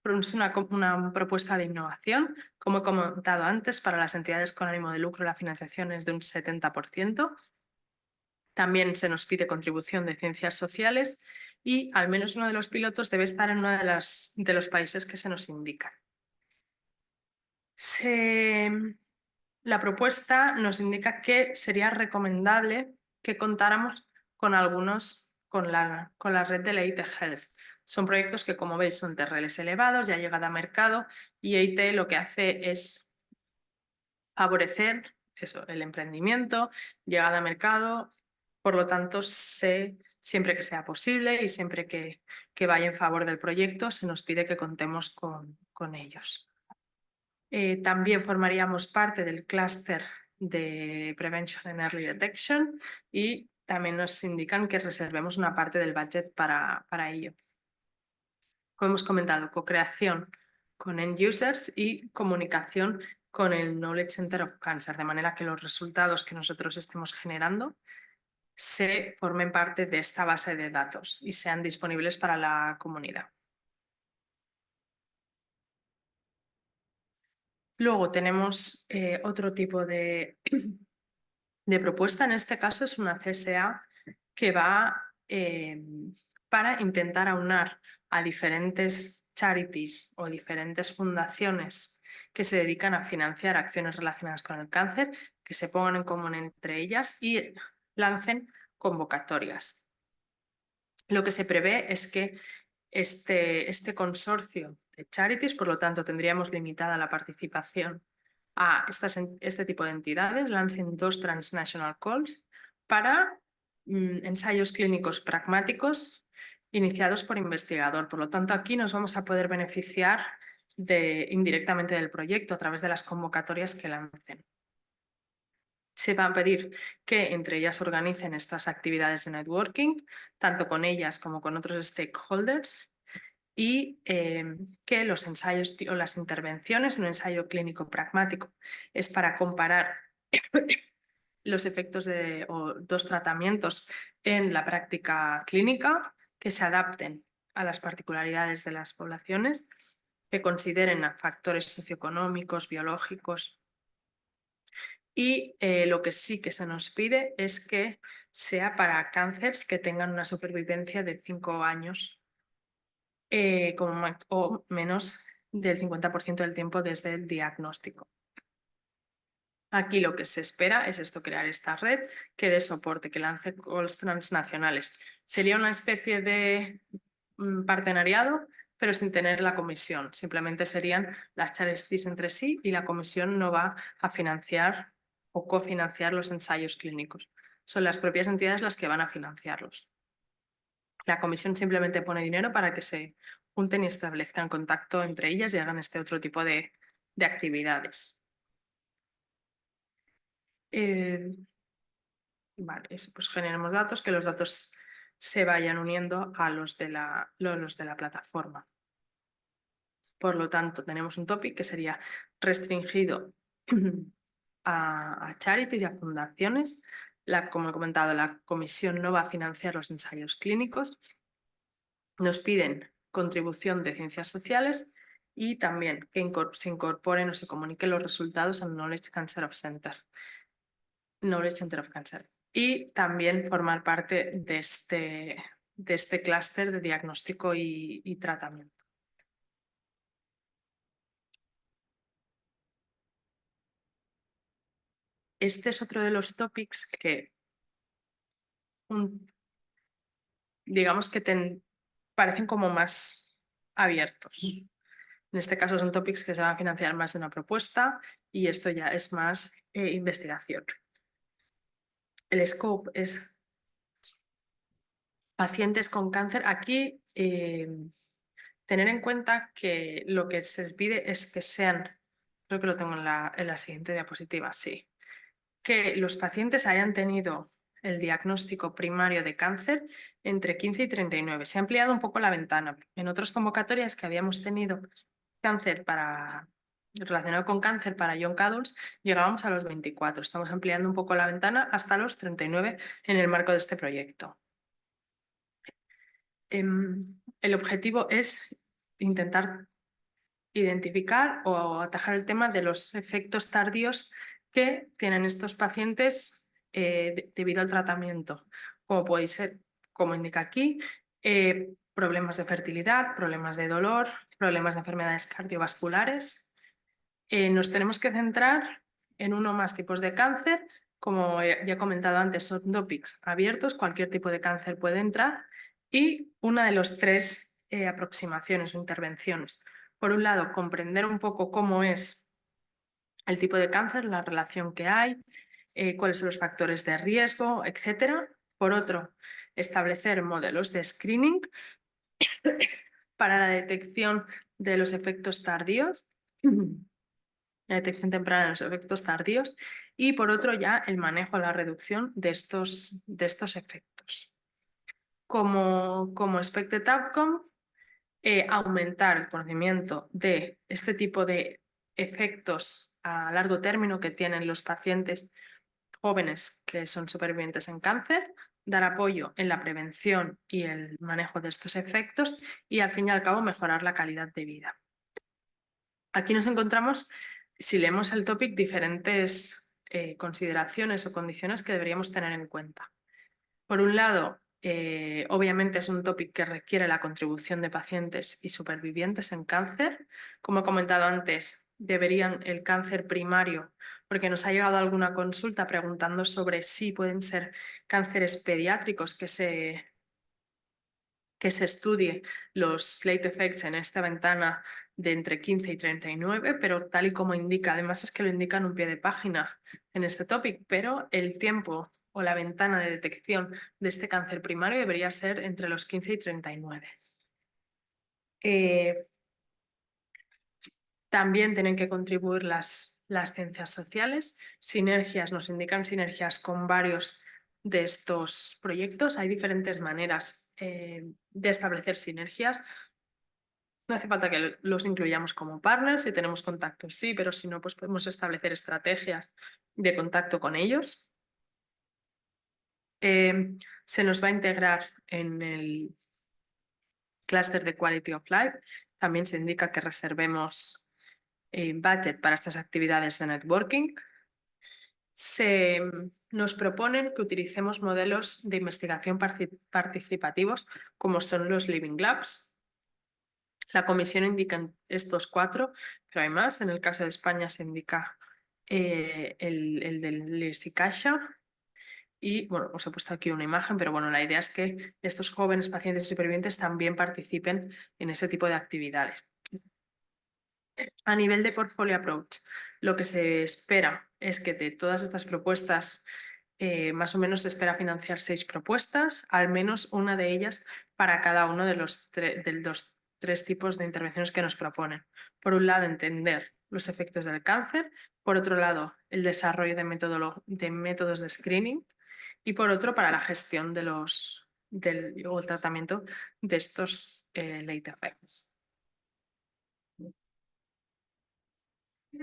Es una propuesta de innovación. Como he comentado antes, para las entidades con ánimo de lucro la financiación es de un 70%. También se nos pide contribución de ciencias sociales y al menos uno de los pilotos debe estar en uno de los países que se nos indican. La propuesta nos indica que sería recomendable que contáramos con la red de la EIT Health. Son proyectos que, como veis, son TRLs elevados, ya llegada a mercado, y EIT lo que hace es favorecer el emprendimiento, llegada a mercado. Por lo tanto, siempre que sea posible y siempre que vaya en favor del proyecto, se nos pide que contemos con ellos. También formaríamos parte del clúster de Prevention and Early Detection y también nos indican que reservemos una parte del budget para ello. Como hemos comentado, co-creación con end users y comunicación con el Knowledge Center of Cancer, de manera que los resultados que nosotros estemos generando se formen parte de esta base de datos y sean disponibles para la comunidad. Luego tenemos otro tipo de propuesta, en este caso es una CSA que va para intentar aunar a diferentes charities o diferentes fundaciones que se dedican a financiar acciones relacionadas con el cáncer, que se pongan en común entre ellas y lancen convocatorias. Lo que se prevé es que este consorcio de charities, por lo tanto, tendríamos limitada la participación a este tipo de entidades, lancen 2 transnational calls para ensayos clínicos pragmáticos iniciados por investigador. Por lo tanto, aquí nos vamos a poder beneficiar indirectamente del proyecto a través de las convocatorias que lancen. Se va a pedir que entre ellas organicen estas actividades de networking, tanto con ellas como con otros stakeholders, y que los ensayos o las intervenciones, un ensayo clínico pragmático, es para comparar los efectos de 2 tratamientos en la práctica clínica, que se adapten a las particularidades de las poblaciones, que consideren a factores socioeconómicos, biológicos. Y lo que sí que se nos pide es que sea para cánceres que tengan una supervivencia de 5 años o menos del 50% del tiempo desde el diagnóstico. Aquí lo que se espera es crear esta red que dé soporte, que lance calls transnacionales. Sería una especie de partenariado, pero sin tener la comisión. Simplemente serían las charities entre sí y la comisión no va a financiar o cofinanciar los ensayos clínicos. Son las propias entidades las que van a financiarlos. La comisión simplemente pone dinero para que se junten y establezcan contacto entre ellas y hagan este otro tipo de actividades. Vale, pues generemos datos, que los datos se vayan uniendo a los de la plataforma. Por lo tanto, tenemos un topic que sería restringido a charities y a fundaciones. Como he comentado, la comisión no va a financiar los ensayos clínicos. Nos piden contribución de ciencias sociales y también que se incorporen o se comuniquen los resultados al Knowledge Center of Cancer. Y también formar parte de este clúster de diagnóstico y tratamiento. Este es otro de los topics que digamos que parecen como más abiertos. En este caso son topics que se van a financiar más de una propuesta y esto ya es más investigación. El scope es pacientes con cáncer. Aquí tener en cuenta que lo que se pide es que sean, creo que lo tengo en la siguiente diapositiva, sí, que los pacientes hayan tenido el diagnóstico primario de cáncer entre 15 y 39. Se ha ampliado un poco la ventana. En otras convocatorias que habíamos tenido relacionado con cáncer para young adults, llegábamos a los 24. Estamos ampliando un poco la ventana hasta los 39 en el marco de este proyecto. El objetivo es intentar identificar o atajar el tema de los efectos tardíos que tienen estos pacientes debido al tratamiento, como puede ser, como indica aquí, problemas de fertilidad, problemas de dolor, problemas de enfermedades cardiovasculares. Nos tenemos que centrar en uno o más tipos de cáncer. Como ya he comentado antes, son topics abiertos, cualquier tipo de cáncer puede entrar, y una de las 3 aproximaciones o intervenciones. Por un lado, comprender un poco cómo es el tipo de cáncer, la relación que hay, cuáles son los factores de riesgo, etc. Por otro, establecer modelos de screening para la detección de los efectos tardíos, la detección temprana de los efectos tardíos, y por otro ya el manejo, la reducción de estos efectos. Como expected outcome, aumentar el conocimiento de este tipo de efectos a largo término que tienen los pacientes jóvenes que son supervivientes en cáncer, dar apoyo en la prevención y el manejo de estos efectos y al fin y al cabo mejorar la calidad de vida. Aquí nos encontramos si leemos el topic, diferentes consideraciones o condiciones que deberíamos tener en cuenta. Por un lado, obviamente es un topic que requiere la contribución de pacientes y supervivientes en cáncer. Como he comentado antes, deberían el cáncer primario, porque nos ha llegado alguna consulta preguntando sobre si pueden ser cánceres pediátricos que se estudie los late effects en esta ventana de entre 15 y 39, pero tal y como indica, además es que lo indica en un pie de página en este topic, pero el tiempo o la ventana de detección de este cáncer primario debería ser entre los 15 y 39. También tienen que contribuir las ciencias sociales. Sinergias, nos indican sinergias con varios de estos proyectos. Hay diferentes maneras de establecer sinergias. No hace falta que los incluyamos como partners, si tenemos contactos sí, pero si no, pues podemos establecer estrategias de contacto con ellos. Se nos va a integrar en el clúster de Quality of Life. También se indica que reservemos budget para estas actividades de networking. Nos proponen que utilicemos modelos de investigación participativos como son los Living Labs. La comisión indica estos 4, pero hay más. En el caso de España se indica el del Lirsicaxa. Y bueno, os he puesto aquí una imagen, pero bueno, la idea es que estos jóvenes pacientes y supervivientes también participen en ese tipo de actividades. A nivel de portfolio approach, lo que se espera es que de todas estas propuestas, más o menos se espera financiar 6 propuestas, al menos una de ellas para cada uno de los 3 tipos de intervenciones que nos proponen. Por un lado, entender los efectos del cáncer, por otro lado, el desarrollo de métodos de screening y por otro, para la gestión de o el tratamiento de estos late effects.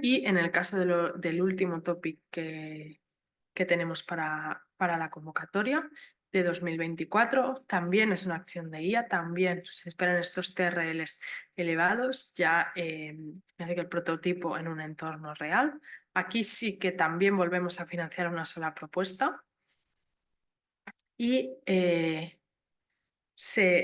Y en el caso del último topic que tenemos para la convocatoria de 2024, también es una acción de IA, también se esperan estos TRLs elevados, ya hace que el prototipo en un entorno real. Aquí sí que también volvemos a financiar una sola propuesta y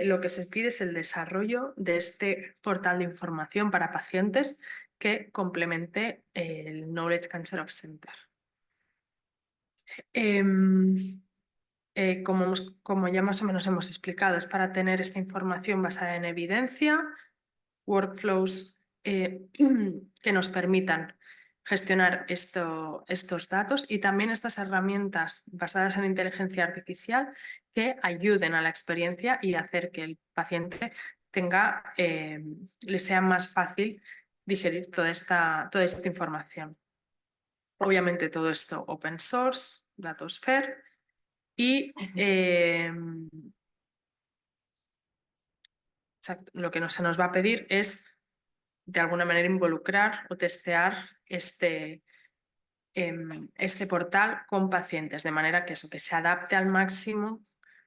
lo que se pide es el desarrollo de este portal de información para pacientes que complemente el Knowledge Cancer Center. Como ya más o menos hemos explicado, es para tener esta información basada en evidencia, workflows que nos permitan gestionar estos datos y también estas herramientas basadas en inteligencia artificial que ayuden a la experiencia y hacer que el paciente le sea más fácil digerir toda esta información. Obviamente todo esto open source, datos fair y lo que se nos va a pedir es de alguna manera involucrar o testear este portal con pacientes, de manera que que se adapte al máximo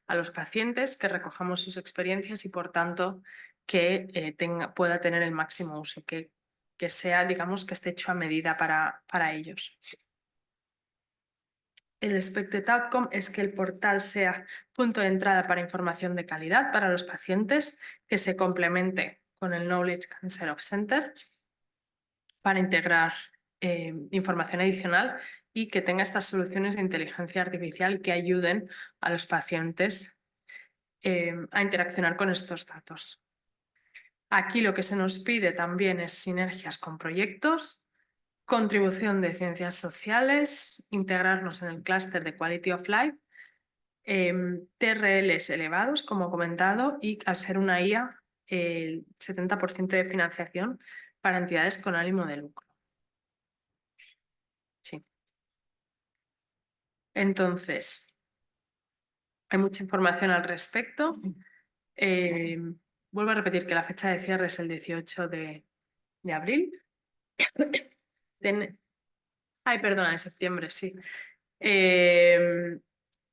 a los pacientes, que recojamos sus experiencias y por tanto que pueda tener el máximo uso, que sea, digamos, que esté hecho a medida para ellos. El expected outcome es que el portal sea punto de entrada para información de calidad para los pacientes, que se complemente con el Knowledge Cancer Center para integrar información adicional y que tenga estas soluciones de inteligencia artificial que ayuden a los pacientes a interaccionar con estos datos. Aquí lo que se nos pide también es sinergias con proyectos, contribución de ciencias sociales, integrarnos en el clúster de Quality of Life, TRLs elevados, como he comentado, y al ser una IA, el 70% de financiación para entidades con ánimo de lucro. Sí. Entonces, hay mucha información al respecto. Vuelvo a repetir que la fecha de cierre es el 18 de abril. Ay, perdona, de septiembre, sí.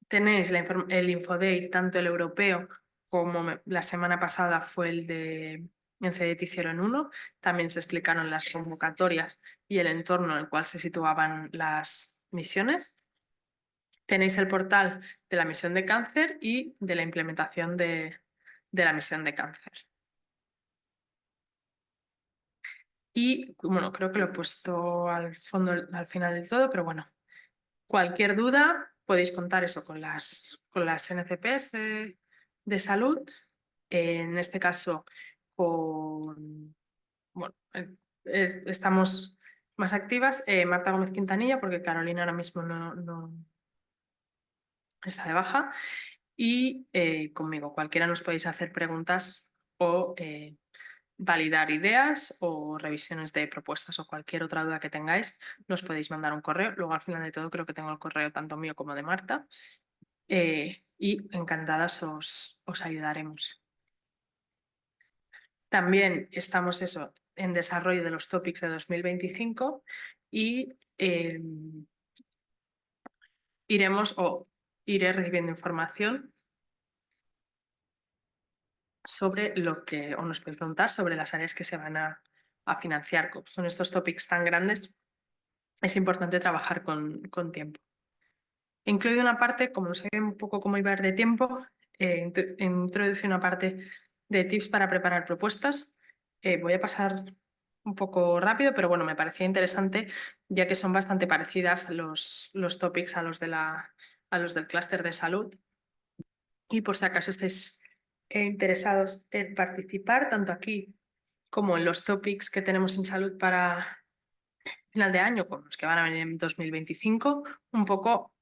Tenéis el Infodate, tanto el europeo como la semana pasada fue el de en CDT 0 en 1. También se explicaron las convocatorias y el entorno en el cual se situaban las misiones. Tenéis el portal de la misión de cáncer y de la implementación de la misión de cáncer. Y bueno, creo que lo he puesto al fondo, al final del todo, pero bueno, cualquier duda podéis contar eso con las NCPs de salud. En este caso, bueno, estamos más activas. Marta Gómez Quintanilla, porque Carolina ahora mismo no está de baja. Y conmigo, cualquiera nos podéis hacer preguntas o validar ideas o revisiones de propuestas o cualquier otra duda que tengáis, nos podéis mandar un correo. Luego al final de todo creo que tengo el correo tanto mío como de Marta y encantadas os ayudaremos. También estamos en desarrollo de los topics de 2025 y iré recibiendo información sobre o nos podéis preguntar sobre las áreas que se van a financiar. Son estos topics tan grandes, es importante trabajar con tiempo. He incluido una parte, como no sabía un poco cómo iba a ir de tiempo, he introducido una parte de tips para preparar propuestas. Voy a pasar un poco rápido, pero bueno, me parecía interesante ya que son bastante parecidas los topics a los del clúster de salud. Y por si acaso estáis interesados en participar, tanto aquí como en los topics que tenemos en salud para final de año, con los que van a venir en 2025, un poco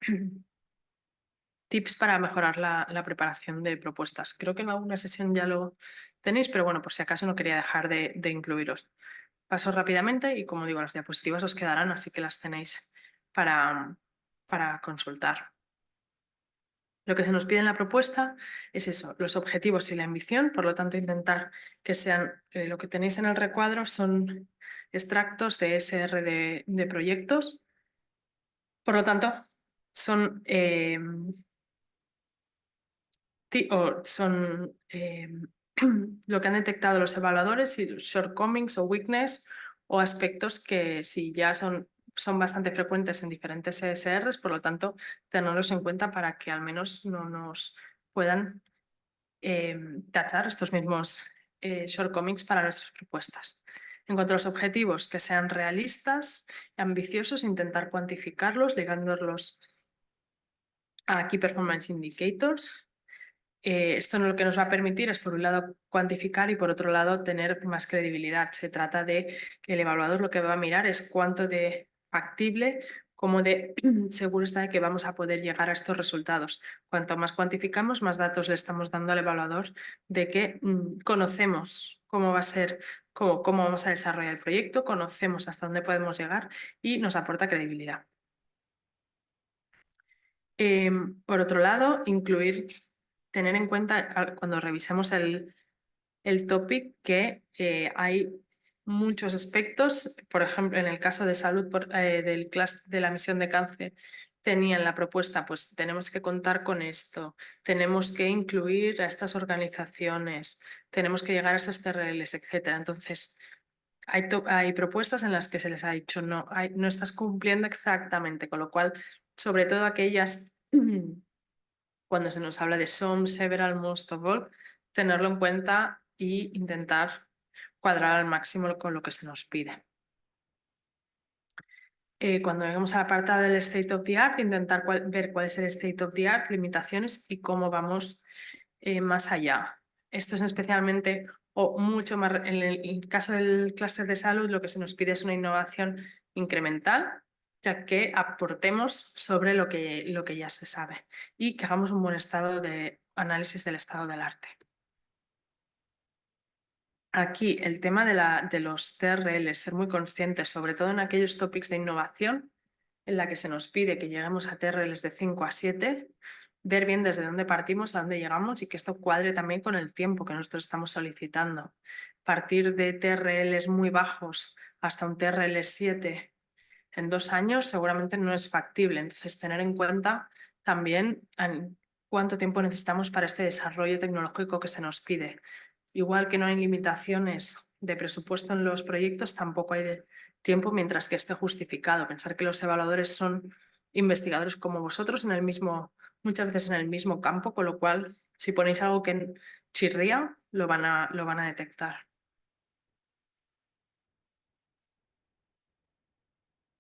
tips para mejorar la preparación de propuestas. Creo que en alguna sesión ya lo tenéis, pero bueno, por si acaso no quería dejar de incluiros. Paso rápidamente y como digo, las diapositivas os quedarán, así que las tenéis para consultar. Lo que se nos pide en la propuesta es eso, los objetivos y la ambición, por lo tanto intentar que sean, lo que tenéis en el recuadro son extractos de SR de proyectos, por lo tanto son, lo que han detectado los evaluadores y los shortcomings o weakness o aspectos que si ya son bastante frecuentes en diferentes ESRs, por lo tanto, tenerlos en cuenta para que al menos no nos puedan tachar estos mismos shortcomings para nuestras propuestas. En cuanto a los objetivos, que sean realistas, ambiciosos, intentar cuantificarlos, ligándolos a Key Performance Indicators. Esto lo que nos va a permitir es, por un lado, cuantificar y, por otro lado, tener más credibilidad. Se trata de que el evaluador lo que va a mirar es cuánto de factible como de seguro está de que vamos a poder llegar a estos resultados. Cuanto más cuantificamos, más datos le estamos dando al evaluador de que conocemos cómo va a ser, cómo vamos a desarrollar el proyecto, conocemos hasta dónde podemos llegar y nos aporta credibilidad. Por otro lado, tener en cuenta cuando revisemos el topic que hay muchos aspectos. Por ejemplo, en el caso de salud de la misión de cáncer, tenían la propuesta, pues tenemos que contar con esto, tenemos que incluir a estas organizaciones, tenemos que llegar a estos TRLs, etc. Entonces, hay propuestas en las que se les ha dicho no estás cumpliendo exactamente, con lo cual, sobre todo aquellas cuando se nos habla de some, several, most of all, tenerlo en cuenta e intentar cuadrar al máximo con lo que se nos pide. Cuando lleguemos al apartado del State of the Art, intentar ver cuál es el State of the Art, limitaciones y cómo vamos más allá. Esto es especialmente o mucho más, en el caso del clúster de salud, lo que se nos pide es una innovación incremental, ya que aportemos sobre lo que ya se sabe y que hagamos un buen estado de análisis del estado del arte. Aquí el tema de los TRL, ser muy conscientes, sobre todo en aquellos topics de innovación, en la que se nos pide que lleguemos a TRLs de 5 a 7, ver bien desde dónde partimos, a dónde llegamos y que esto cuadre también con el tiempo que nosotros estamos solicitando. Partir de TRLs muy bajos hasta un TRL 7 en 2 años seguramente no es factible, entonces tener en cuenta también cuánto tiempo necesitamos para este desarrollo tecnológico que se nos pide. igual que no hay limitaciones de presupuesto en los proyectos, tampoco hay de tiempo mientras que esté justificado. Pensar que los evaluadores son investigadores como vosotros en el mismo, muchas veces en el mismo campo, con lo cual si ponéis algo que chirría, lo van a detectar.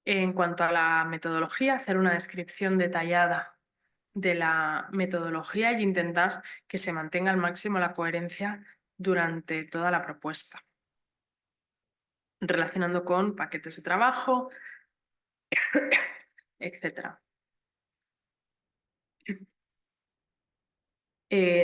En cuanto a la metodología, hacer una descripción detallada de la metodología e intentar que se mantenga al máximo la coherencia durante toda la propuesta, relacionando con paquetes de trabajo, etc.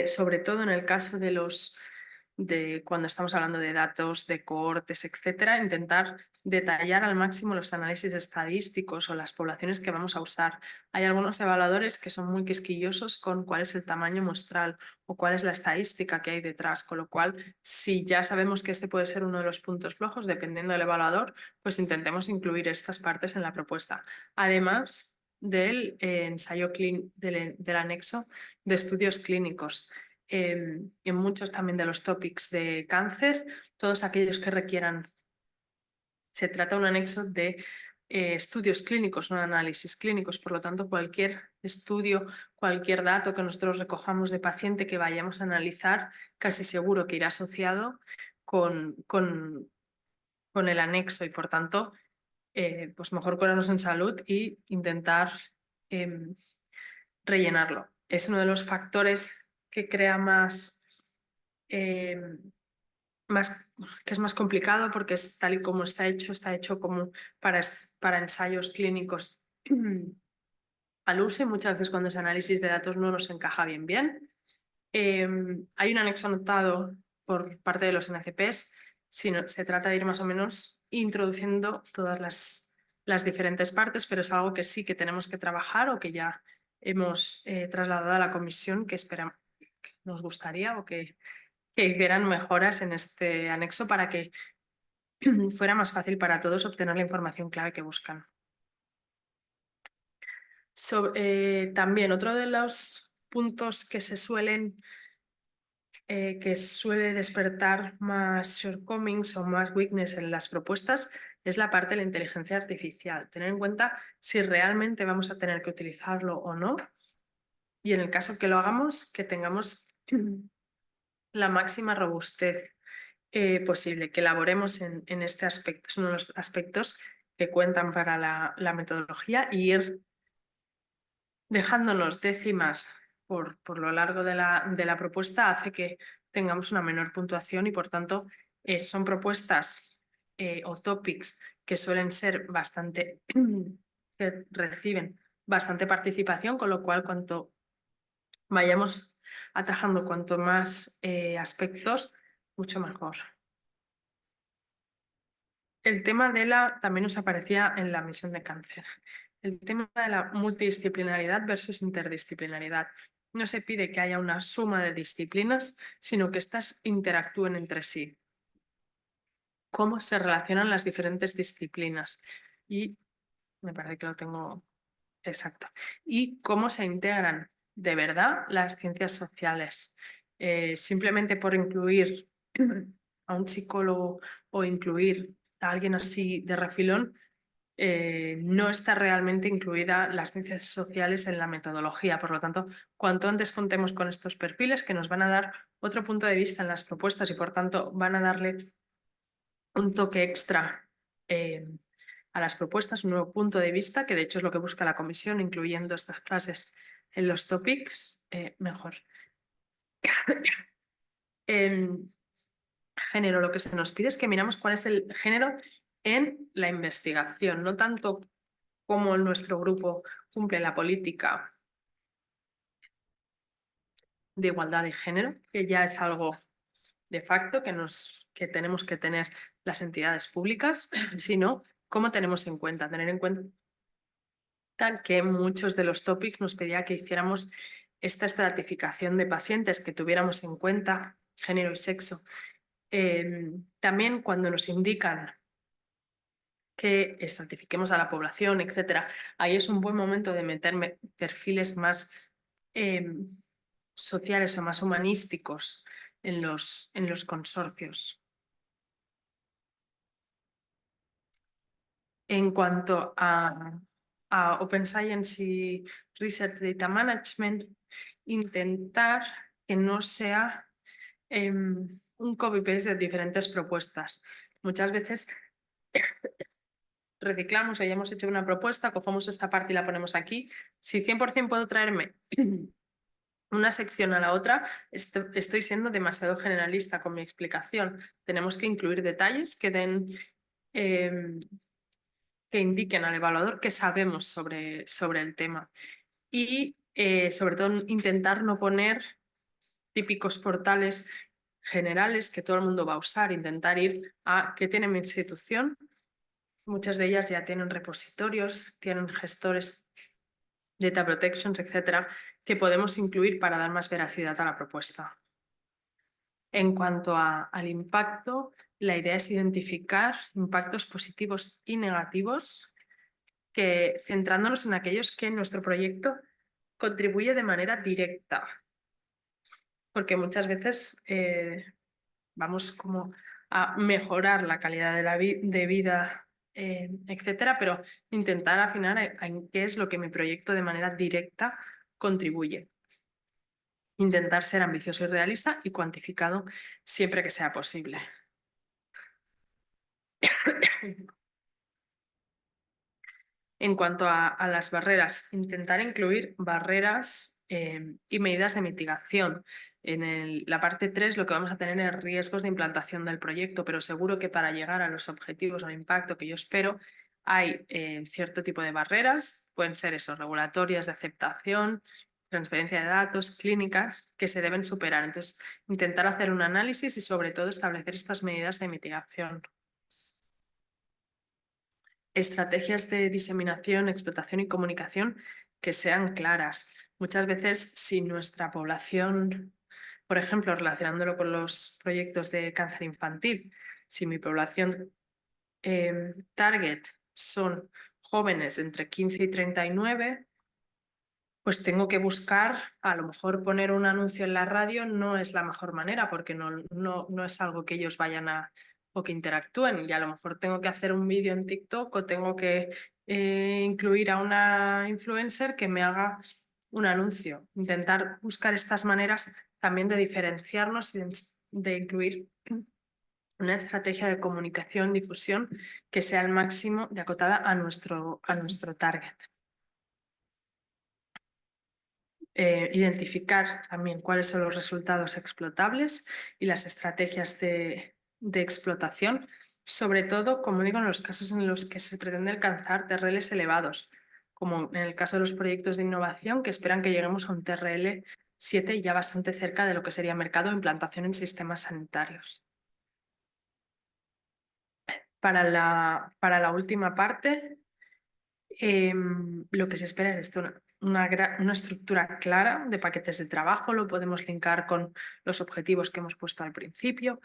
Sobre todo en el caso de cuando estamos hablando de datos, de cohortes, etcétera, intentar detallar al máximo los análisis estadísticos o las poblaciones que vamos a usar. Hay algunos evaluadores que son muy quisquillosos con cuál es el tamaño muestral o cuál es la estadística que hay detrás, con lo cual, si ya sabemos que este puede ser uno de los puntos flojos, dependiendo del evaluador, pues intentemos incluir estas partes en la propuesta. Además del ensayo del anexo de estudios clínicos. En muchos también de los topics de cáncer, todos aquellos que requieran, se trata de un anexo de estudios clínicos, no análisis clínicos, por lo tanto cualquier estudio, cualquier dato que nosotros recojamos de paciente que vayamos a analizar, casi seguro que irá asociado con el anexo y por tanto pues mejor curarnos en salud e intentar rellenarlo. Es uno de los factores que crea eh, que es más complicado porque es tal y como está hecho como para ensayos clínicos al uso y muchas veces cuando es análisis de datos no nos encaja bien. Hay un anexo anotado por parte de los NCPs, se trata de ir más o menos introduciendo todas las diferentes partes, pero es algo que sí que tenemos que trabajar o que ya hemos trasladado a la comisión que esperamos, que nos gustaría o que hicieran mejoras en este anexo para que fuera más fácil para todos obtener la información clave que buscan. También otro de los puntos que que suele despertar más shortcomings o más weakness en las propuestas es la parte de la inteligencia artificial. Tener en cuenta si realmente vamos a tener que utilizarlo o no y en el caso que lo hagamos, que tengamos la máxima robustez posible, que elaboremos en este aspecto. Es uno de los aspectos que cuentan para la metodología y ir dejándonos décimas por lo largo de la propuesta hace que tengamos una menor puntuación y por tanto son propuestas o topics que suelen ser bastante, que reciben bastante participación, con lo cual cuanto vayamos atajando cuanto más aspectos, mucho mejor. El tema también nos aparecía en la misión de cáncer. El tema de la multidisciplinaridad versus interdisciplinaridad. No se pide que haya una suma de disciplinas, sino que éstas interactúen entre sí. Cómo se relacionan las diferentes disciplinas. Y me parece que lo tengo exacto. Y cómo se integran de verdad las ciencias sociales. Simplemente por incluir a un psicólogo o incluir a alguien así de refilón, no está realmente incluida las ciencias sociales en la metodología. Por lo tanto, cuanto antes contemos con estos perfiles que nos van a dar otro punto de vista en las propuestas y por tanto van a darle un toque extra a las propuestas, un nuevo punto de vista, que de hecho es lo que busca la comisión, incluyendo estas clases en los topics, mejor. Género, lo que se nos pide es que miramos cuál es el género en la investigación, no tanto cómo nuestro grupo cumple la política de igualdad de género, que ya es algo de facto que tenemos que tener las entidades públicas, sino cómo tenemos en cuenta, tener en cuenta que muchos de los topics nos pedía que hiciéramos esta estratificación de pacientes, que tuviéramos en cuenta género y sexo. También cuando nos indican que estratifiquemos a la población, etcétera, ahí es un buen momento de meter perfiles más sociales o más humanísticos en los consorcios. En cuanto a Open Science y Research Data Management, intentar que no sea un copy-paste de diferentes propuestas. Muchas veces reciclamos o ya hemos hecho una propuesta, cogemos esta parte y la ponemos aquí. Si 100% puedo traerme una sección a la otra, estoy siendo demasiado generalista con mi explicación. Tenemos que incluir detalles que den... que indiquen al evaluador que sabemos sobre el tema y sobre todo intentar no poner típicos portales generales que todo el mundo va a usar, intentar ir a qué tiene mi institución. Muchas de ellas ya tienen repositorios, tienen gestores, data protections, etcétera, que podemos incluir para dar más veracidad a la propuesta. En cuanto al impacto, la idea es identificar impactos positivos y negativos que centrándonos en aquellos que nuestro proyecto contribuye de manera directa, porque muchas veces vamos como a mejorar la calidad de vida, etcétera, pero intentar afinar en qué es lo que mi proyecto de manera directa contribuye. Intentar ser ambicioso y realista y cuantificado siempre que sea posible. En cuanto a las barreras, intentar incluir barreras y medidas de mitigación. En la parte 3 lo que vamos a tener es riesgos de implantación del proyecto, pero seguro que para llegar a los objetivos o al impacto que yo espero hay cierto tipo de barreras, pueden ser esos regulatorias de aceptación, transferencia de datos, clínicas, que se deben superar. Entonces, intentar hacer un análisis y sobre todo establecer estas medidas de mitigación. Estrategias de diseminación, explotación y comunicación que sean claras. Muchas veces, si nuestra población, por ejemplo, relacionándolo con los proyectos de cáncer infantil, si mi población target son jóvenes de entre 15 y 39, pues tengo que buscar, a lo mejor poner un anuncio en la radio no es la mejor manera porque no es algo que ellos vayan a o que interactúen y a lo mejor tengo que hacer un vídeo en TikTok o tengo que incluir a una influencer que me haga un anuncio. Intentar buscar estas maneras también de diferenciarnos y de incluir una estrategia de comunicación, difusión que sea al máximo de acotada a nuestro target. Identificar también cuáles son los resultados explotables y las estrategias de explotación, sobre todo, como digo, en los casos en los que se pretende alcanzar TRLs elevados, como en el caso de los proyectos de innovación que esperan que lleguemos a un TRL 7 ya bastante cerca de lo que sería mercado de implantación en sistemas sanitarios. Para la última parte, lo que se espera es esto, una estructura clara de paquetes de trabajo, lo podemos linkar con los objetivos que hemos puesto al principio.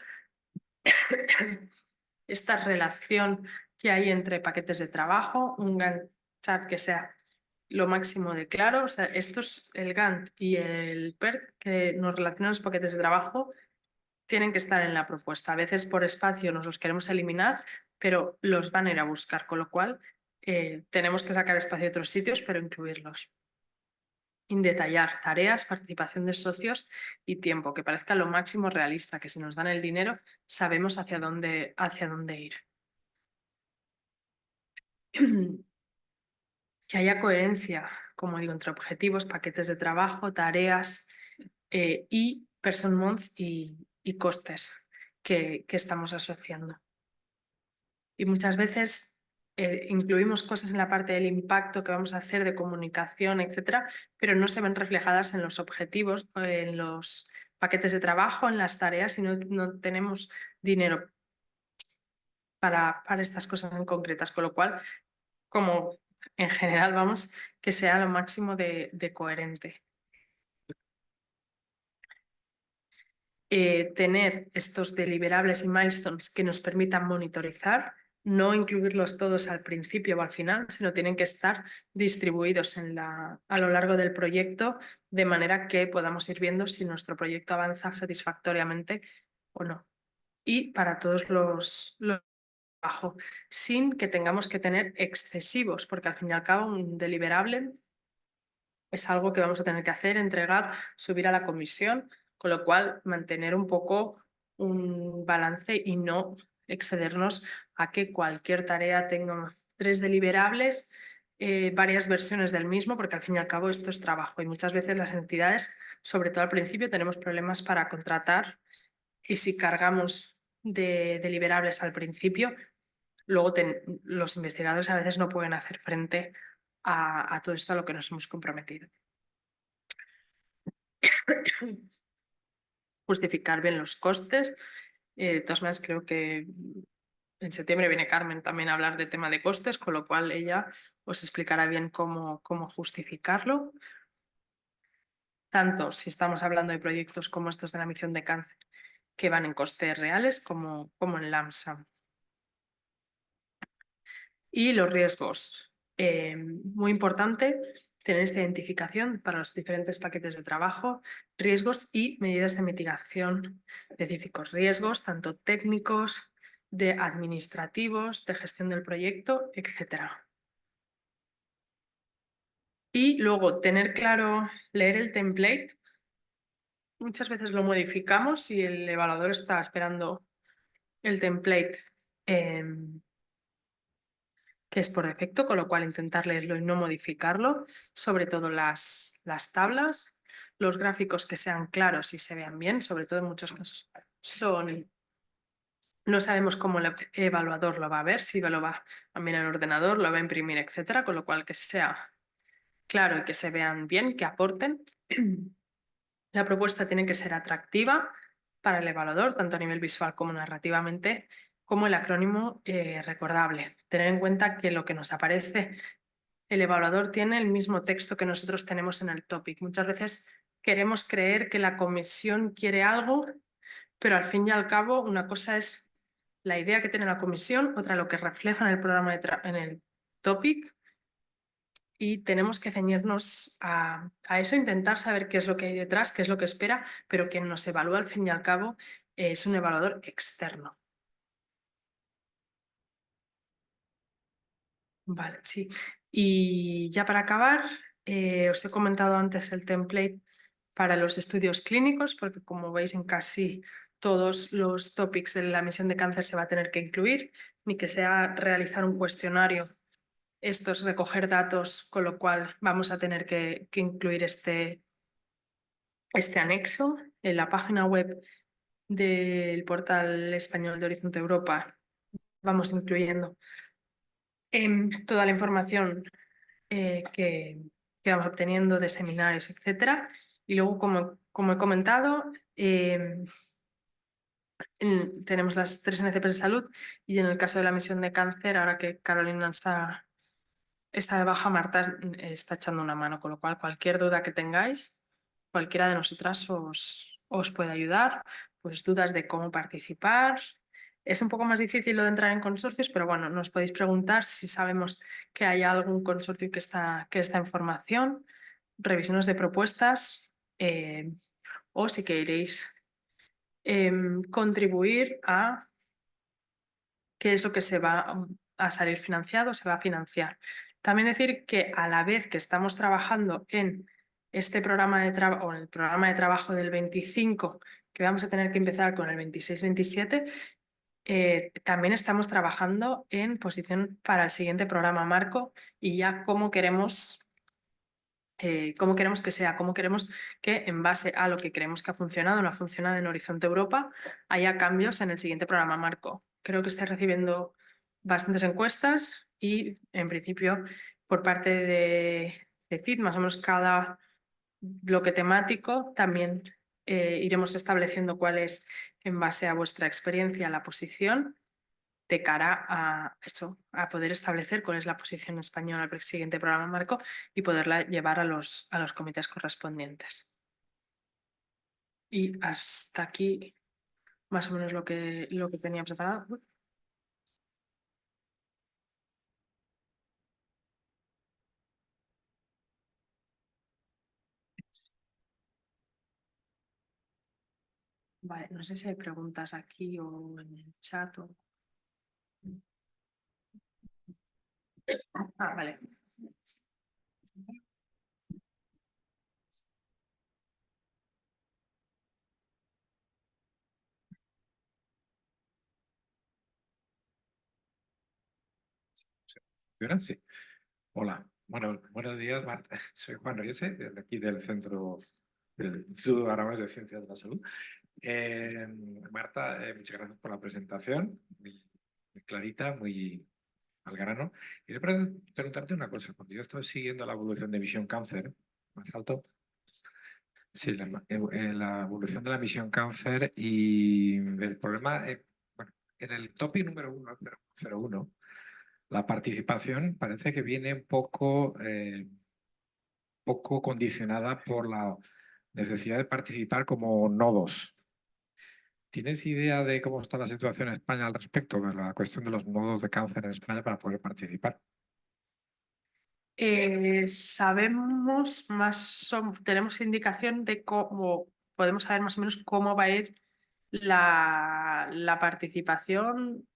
Esta relación que hay entre paquetes de trabajo, un Gantt chart que sea lo máximo de claro, o sea, el Gantt y el PERT que nos relacionan los paquetes de trabajo tienen que estar en la propuesta. A veces por espacio nos los queremos eliminar, pero los van a ir a buscar, con lo cual tenemos que sacar espacio de otros sitios, pero incluirlos. Detallar tareas, participación de socios y tiempo, que parezca lo máximo realista, que si nos dan el dinero sabemos hacia dónde ir. Que haya coherencia, como digo, entre objetivos, paquetes de trabajo, tareas y person months y costes que estamos asociando. Y muchas veces incluimos cosas en la parte del impacto que vamos a hacer de comunicación, etcétera, pero no se ven reflejadas en los objetivos, en los paquetes de trabajo, en las tareas y no tenemos dinero para estas cosas en concretas, con lo cual, como en general vamos, que sea lo máximo de coherente. Tener estos deliverables y milestones que nos permitan monitorizar no incluirlos todos al principio o al final, sino tienen que estar distribuidos a lo largo del proyecto, de manera que podamos ir viendo si nuestro proyecto avanza satisfactoriamente o no. Y para todos los trabajo, sin que tengamos que tener excesivos, porque al fin y al cabo un deliberable es algo que vamos a tener que hacer, entregar, subir a la comisión, con lo cual mantener un poco un balance y no excedernos a que cualquier tarea tenga 3 deliberables, varias versiones del mismo, porque al fin y al cabo esto es trabajo y muchas veces las entidades, sobre todo al principio, tenemos problemas para contratar y si cargamos de deliberables al principio, luego los investigadores a veces no pueden hacer frente a todo esto a lo que nos hemos comprometido. Justificar bien los costes. De todas maneras, creo que en septiembre viene Carmen también a hablar de tema de costes, con lo cual ella os explicará bien cómo justificarlo. Tanto si estamos hablando de proyectos como estos de la misión de cáncer, que van en costes reales, como en LAMSAM. Y los riesgos. Muy importante tener esta identificación para los diferentes paquetes de trabajo, riesgos y medidas de mitigación específicos. Riesgos tanto técnicos, de administrativos, de gestión del proyecto, etc. Y luego tener claro, leer el template. Muchas veces lo modificamos si el evaluador está esperando el template que es por defecto, con lo cual intentar leerlo y no modificarlo, sobre todo las tablas, los gráficos que sean claros y se vean bien, sobre todo en muchos casos no sabemos cómo el evaluador lo va a ver, si lo va a mirar en el ordenador, lo va a imprimir, etcétera, con lo cual que sea claro y que se vean bien, que aporten. La propuesta tiene que ser atractiva para el evaluador, tanto a nivel visual como narrativamente, como el acrónimo recordable. Tener en cuenta que lo que nos aparece, el evaluador tiene el mismo texto que nosotros tenemos en el topic. Muchas veces queremos creer que la comisión quiere algo, pero al fin y al cabo una cosa es la idea que tiene la comisión, otra lo que refleja en el programa en el topic, y tenemos que ceñirnos a eso, intentar saber qué es lo que hay detrás, qué es lo que espera, pero quien nos evalúa al fin y al cabo es un evaluador externo. Vale, sí. Y ya para acabar, os he comentado antes el template para los estudios clínicos, porque como veis en casi todos los topics de la misión de cáncer se va a tener que incluir, ni que sea realizar un cuestionario. Esto es recoger datos, con lo cual vamos a tener que incluir este anexo en la página web del portal español de Horizonte Europa. Vamos incluyendo toda la información que vamos obteniendo de seminarios, etcétera. Y luego, como he comentado, tenemos las 3 NCPs de salud y en el caso de la misión de cáncer, ahora que Carolina está de baja, Marta está echando una mano, con lo cual cualquier duda que tengáis, cualquiera de nosotras os puede ayudar, pues dudas de cómo participar. Es un poco más difícil lo de entrar en consorcios, pero bueno, nos podéis preguntar si sabemos que hay algún consorcio que está en formación, revisiones de propuestas o si queréis contribuir a qué es lo que se va a salir financiado, se va a financiar. También decir que a la vez que estamos trabajando en este programa de trabajo, o en el programa de trabajo del 25, que vamos a tener que empezar con el 26-27, también estamos trabajando en posición para el siguiente programa marco y ya cómo queremos que sea, cómo queremos que en base a lo que creemos que ha funcionado o no ha funcionado en Horizonte Europa, haya cambios en el siguiente programa marco. Creo que estoy recibiendo bastantes encuestas y en principio por parte de CID, más o menos cada bloque temático, también iremos estableciendo cuál es, en base a vuestra experiencia, la posición de cara a eso, a poder establecer cuál es la posición española al siguiente programa marco y poderla llevar a los comités correspondientes. Y hasta aquí más o menos lo que tenía preparado. Vale, no sé si hay preguntas aquí o en el chat. Vale. ¿Funciona? Sí. Hola. Bueno, buenos días, Marta. Soy Juan Riese, de aquí del Centro del Instituto Aragonés de Ciencias de la Salud. Marta, muchas gracias por la presentación, muy clarita, muy al grano. Quería preguntarte una cosa, porque yo estoy siguiendo la evolución de Misión Cáncer, más alto. Sí, la evolución de la Misión Cáncer y el problema, bueno, en el tópico número 1, la participación parece que viene poco condicionada por la necesidad de participar como nodos. ¿Tienes idea de cómo está la situación en España al respecto de la cuestión de los nodos de cáncer en España para poder participar? Sabemos tenemos indicación de cómo, podemos saber más o menos cómo va a ir la participación.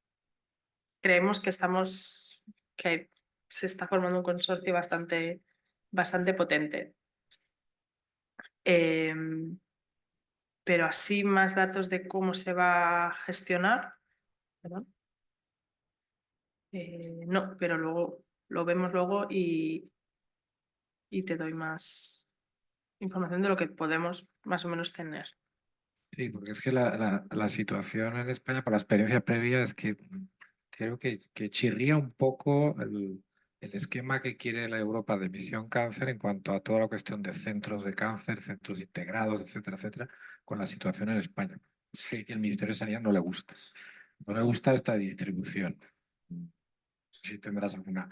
Creemos que se está formando un consorcio bastante potente. Pero así más datos de cómo se va a gestionar. Perdón. No, pero luego lo vemos luego y te doy más información de lo que podemos más o menos tener. Sí, porque es que la situación en España, por la experiencia previa, es que creo que chirría un poco el esquema que quiere la Europa de Misión Cáncer en cuanto a toda la cuestión de centros de cáncer, centros integrados, etcétera, etcétera, con la situación en España. Sé que al Ministerio de Sanidad no le gusta. No le gusta esta distribución. Si tendrás alguna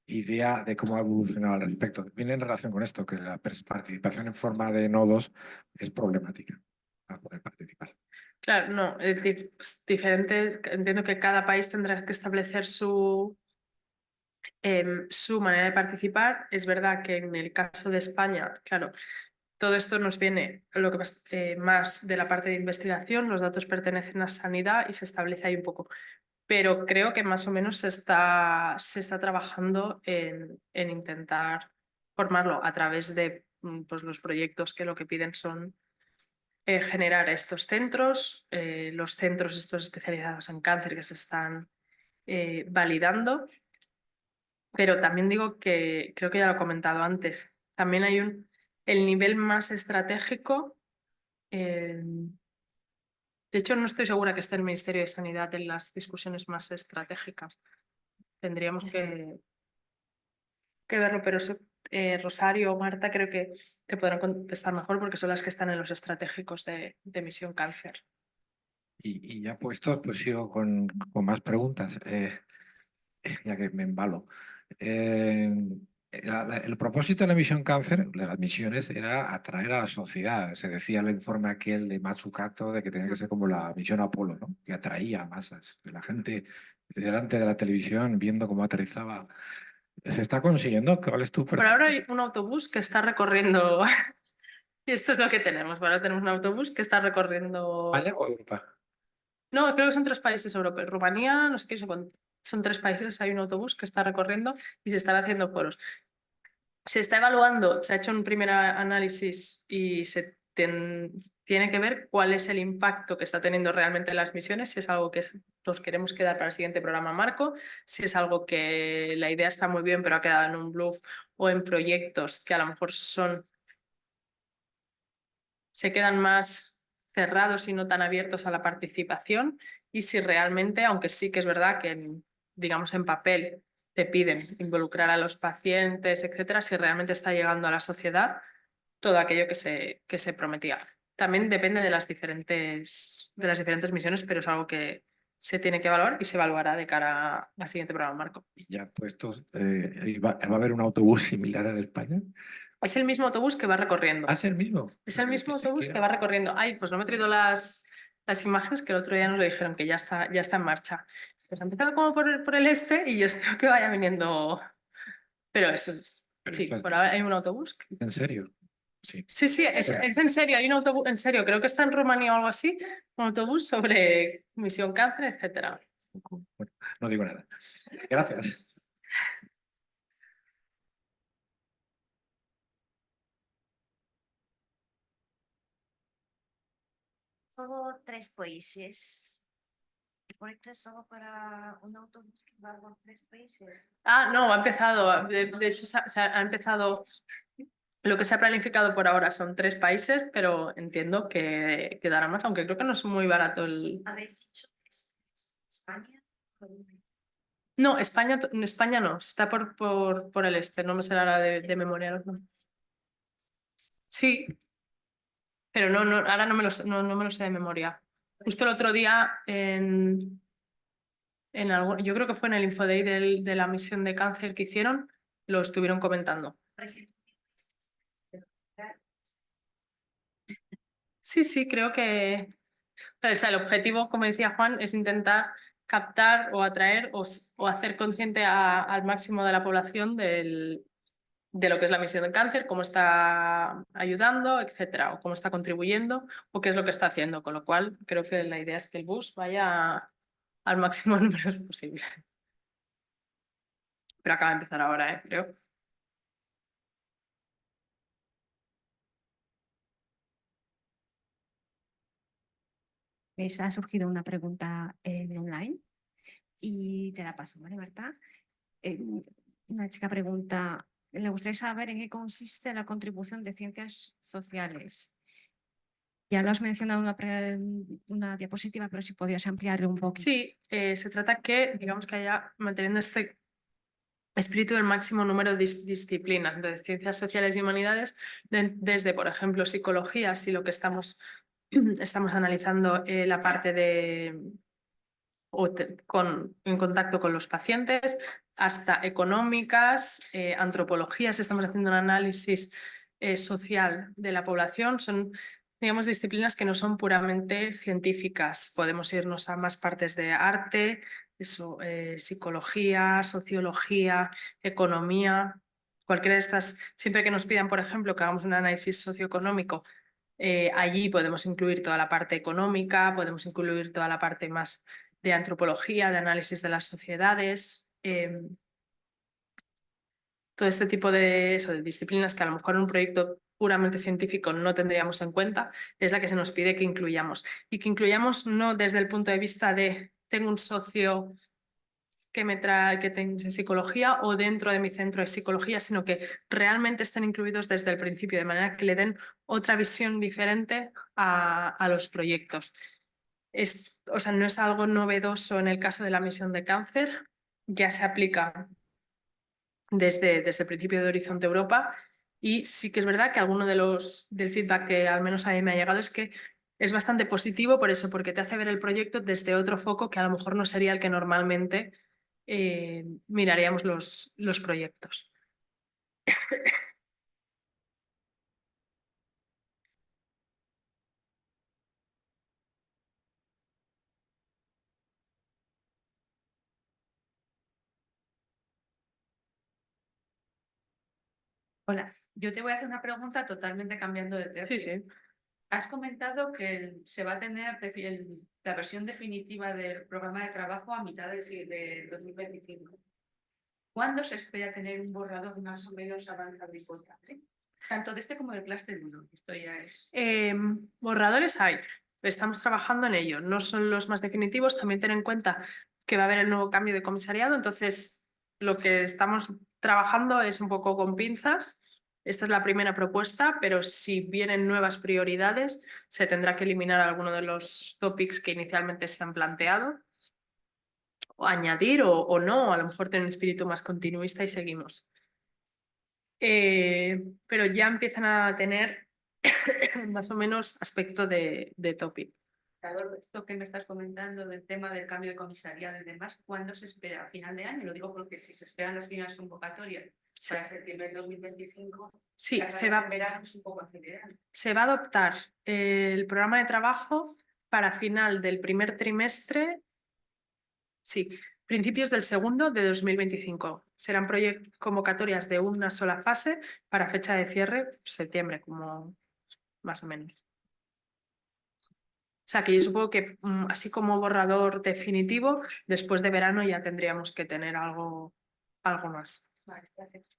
idea de cómo ha evolucionado al respecto. Viene en relación con esto, que la participación en forma de nodos es problemática para poder participar. Claro, no, es decir, es diferente. Entiendo que cada país tendrá que establecer su manera de participar. Es verdad que en el caso de España, claro, todo esto nos viene lo que más de la parte de investigación, los datos pertenecen a sanidad y se establece ahí un poco. Pero creo que más o menos se está trabajando en intentar formarlo a través de pues, los proyectos que lo que piden son generar estos centros, los centros estos especializados en cáncer que se están validando. Pero también digo que, creo que ya lo he comentado antes, también hay el nivel más estratégico. De hecho, no estoy segura que esté el Ministerio de Sanidad en las discusiones más estratégicas. Tendríamos que verlo, pero Rosario o Marta creo que te podrán contestar mejor porque son las que están en los estratégicos de Misión Cáncer. Y ya puesto, pues sigo con más preguntas, ya que me embalo. El propósito de la misión cáncer, de las misiones, era atraer a la sociedad. Se decía en el informe aquel de Matsukato de que tenía que ser como la misión Apolo, ¿no? Que atraía a masas. La gente delante de la televisión viendo cómo aterrizaba. ¿Se está consiguiendo? ¿Cuál es tu Por ahora percepción? hay un autobús que está recorriendo, y esto es lo que tenemos. Ahora tenemos un autobús que está recorriendo. ¿España o Europa? No, creo que son 3 países europeos. Rumanía, no sé qué, son 3 países. Hay un autobús que está recorriendo y se están haciendo foros. Se está evaluando, se ha hecho un primer análisis y tiene que ver cuál es el impacto que está teniendo realmente las misiones, si es algo que nos queremos quedar para el siguiente programa marco, si es algo que la idea está muy bien pero ha quedado en un bluff o en proyectos que a lo mejor se quedan más cerrados y no tan abiertos a la participación, y si realmente, aunque sí que es verdad que digamos en papel te piden involucrar a los pacientes, etcétera, si realmente está llegando a la sociedad todo aquello que se prometía. También depende de las diferentes misiones, pero es algo que se tiene que evaluar y se evaluará de cara al siguiente programa marco. Y ya puestos, ¿va a haber un autobús similar en España? Es el mismo autobús que va recorriendo. ¿Ah, es el mismo? Es el mismo autobús que va recorriendo. Ay, pues no me he traído las imágenes que el otro día nos lo dijeron, que ya está en marcha. Pues ha empezado como por el este y yo espero que vaya viniendo. Pero eso es. Pero Sí, esto por ahora hay un autobús. ¿en serio? Sí. Sí, sí, es en serio, hay un autobús, en serio, creo que está en Rumanía o algo así, un autobús sobre misión cáncer, etcétera. Bueno, no digo nada. Gracias. Solo 3 países. El proyecto es solo para un autobús que va por 3 países. Ah, no, ha empezado, de hecho ha empezado, lo que se ha planificado por ahora son 3 países, pero entiendo que quedará más, aunque creo que no es muy barato el... ¿Habéis dicho que es España? No, España no, está por el este, no me será la de memoria. ¿No? Sí, pero no, ahora no me lo sé de memoria. Justo el otro día yo creo que fue en el Infoday de la misión de cáncer que hicieron, lo estuvieron comentando. Por ejemplo, Sí, sí, creo que o sea, el objetivo, como decía Juan, es intentar captar o atraer o hacer consciente al máximo de la población de lo que es la misión de cáncer, cómo está ayudando, etcétera, o cómo está contribuyendo o qué es lo que está haciendo. Con lo cual, creo que la idea es que el bus vaya al máximo número posible. Pero acaba de empezar ahora, creo. Pues ha surgido una pregunta en online y te la paso, ¿vale, Marta? Una chica pregunta, le gustaría saber en qué consiste la contribución de ciencias sociales. Ya lo has mencionado en una diapositiva, pero si podías ampliarlo un poco. Sí, se trata que, digamos que haya, manteniendo este espíritu del máximo número de disciplinas, entonces ciencias sociales y humanidades, desde, por ejemplo, psicología, si lo que estamos analizando la parte de en contacto con los pacientes, hasta económicas, antropologías, estamos haciendo un análisis social de la población, son, digamos, disciplinas que no son puramente científicas. Podemos irnos a más partes de arte, eso, psicología, sociología, economía, cualquiera de estas, siempre que nos pidan, por ejemplo, que hagamos un análisis socioeconómico, allí podemos incluir toda la parte económica, podemos incluir toda la parte más de antropología, de análisis de las sociedades, todo este tipo de disciplinas que a lo mejor en un proyecto puramente científico no tendríamos en cuenta, es la que se nos pide que incluyamos. Y que incluyamos no desde el punto de vista de tengo un socio que tenga psicología o dentro de mi centro de psicología, sino que realmente estén incluidos desde el principio, de manera que le den otra visión diferente a los proyectos. O sea, no es algo novedoso en el caso de la misión de cáncer, ya se aplica desde el principio de Horizonte Europa y sí que es verdad que alguno del feedback que al menos a mí me ha llegado es que es bastante positivo por eso, porque te hace ver el proyecto desde otro foco que a lo mejor no sería el que normalmente miraríamos los proyectos. Hola, yo te voy a hacer una pregunta totalmente cambiando de tercio. Sí, sí. Has comentado que se va a tener la versión definitiva del programa de trabajo a mitad de 2025. ¿Cuándo se espera tener un borrador más o menos avanzado y potable? Tanto de este como del clúster 1. Esto ya es. Borradores hay, estamos trabajando en ello. No son los más definitivos, también ten en cuenta que va a haber el nuevo cambio de comisariado, entonces lo que estamos trabajando es un poco con pinzas. Esta es la primera propuesta, pero si vienen nuevas prioridades, se tendrá que eliminar alguno de los topics que inicialmente se han planteado, o añadir o no, a lo mejor tener un espíritu más continuista y seguimos. Pero ya empiezan a tener más o menos aspecto de topic. Claro, esto que me estás comentando del tema del cambio de comisariado y demás, ¿cuándo se espera? ¿A final de año? Lo digo porque si se esperan las primeras convocatorias para septiembre de 2025, sí, se va a adoptar el programa de trabajo para final del primer trimestre, sí, principios del segundo de 2025. serán convocatorias de una sola fase para fecha de cierre septiembre, como más o menos. O sea que yo supongo que así como borrador definitivo, después de verano ya tendríamos que tener algo más. Vale, gracias.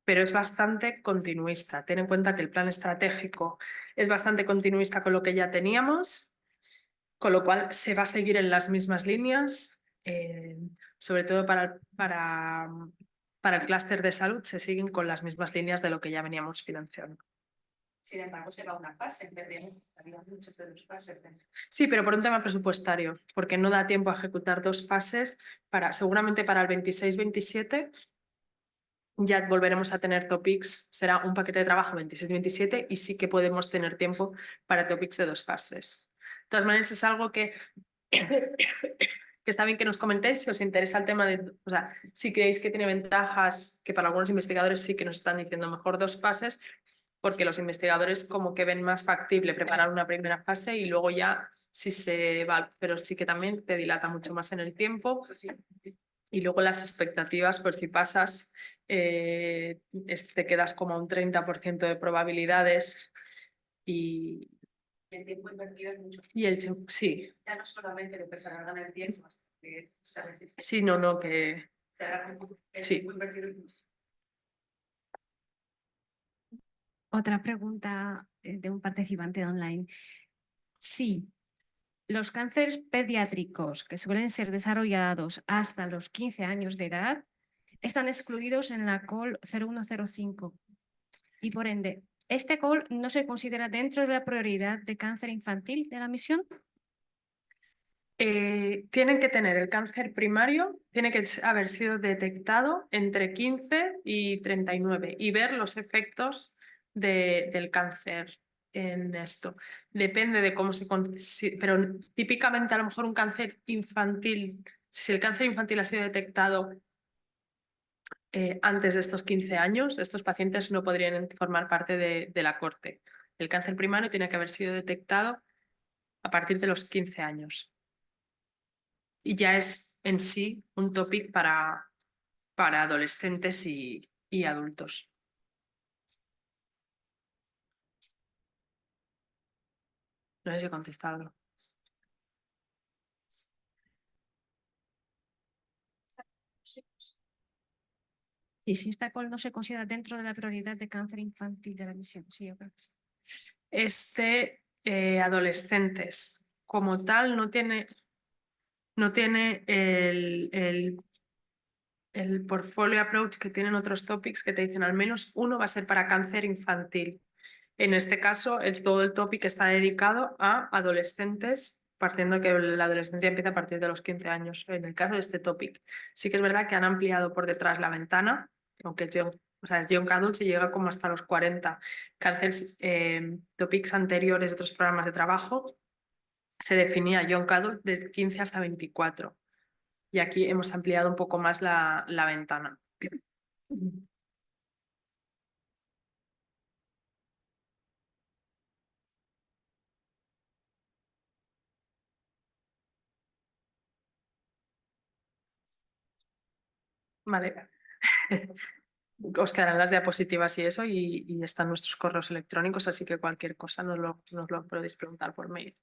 Pero es bastante continuista. Ten en cuenta que el plan estratégico es bastante continuista con lo que ya teníamos, con lo cual se va a seguir en las mismas líneas, sobre todo para el clúster de salud se siguen con las mismas líneas de lo que ya veníamos financiando. Sin embargo, se va a una fase en vez de había muchas de dos fases. Sí, pero por un tema presupuestario, porque no da tiempo a ejecutar dos fases seguramente para el 26-27 ya volveremos a tener topics, será un paquete de trabajo 26-27 y sí que podemos tener tiempo para topics de dos fases. De todas maneras, es algo que está bien que nos comentéis si os interesa el tema de, o sea, si creéis que tiene ventajas, que para algunos investigadores sí que nos están diciendo mejor dos fases, porque los investigadores como que ven más factible preparar una primera fase y luego ya si se va, pero sí que también te dilata mucho más en el tiempo y luego las expectativas, por si pasas, te quedas como a un 30% de probabilidades y El tiempo invertido es mucho. sí, Ya no solamente lo que se alarga en el tiempo, que es sí, no, que se alarga el sí. tiempo invertido es mucho. Otra pregunta de un participante online. Sí, los cánceres pediátricos que suelen ser desarrollados hasta los 15 años de edad están excluidos en la COL 0105 y por ende, ¿este COL no se considera dentro de la prioridad de cáncer infantil de la misión? Tienen que tener el cáncer primario, tiene que haber sido detectado entre 15 y 39 y ver los efectos del cáncer en esto. Depende de cómo pero típicamente a lo mejor un cáncer infantil, si el cáncer infantil ha sido detectado antes de estos 15 años, estos pacientes no podrían formar parte de la corte. El cáncer primario tiene que haber sido detectado a partir de los 15 años. Y ya es en sí un topic para adolescentes y adultos. No sé si he contestado. Y si esta COL no se considera dentro de la prioridad de cáncer infantil de la misión. Sí, yo creo que sí. Adolescentes como tal no tiene el portfolio approach que tienen otros topics que te dicen al menos uno va a ser para cáncer infantil. En este caso, todo el topic está dedicado a adolescentes, partiendo que la adolescencia empieza a partir de los 15 años. En el caso de este topic, sí que es verdad que han ampliado por detrás la ventana, aunque es Young Adult y llega como hasta los 40. Cánceres, topics anteriores de otros programas de trabajo, se definía Young Adult de 15 hasta 24. Y aquí hemos ampliado un poco más la ventana. Vale. Os quedarán las diapositivas y eso y están nuestros correos electrónicos, así que cualquier cosa nos lo podéis preguntar por mail.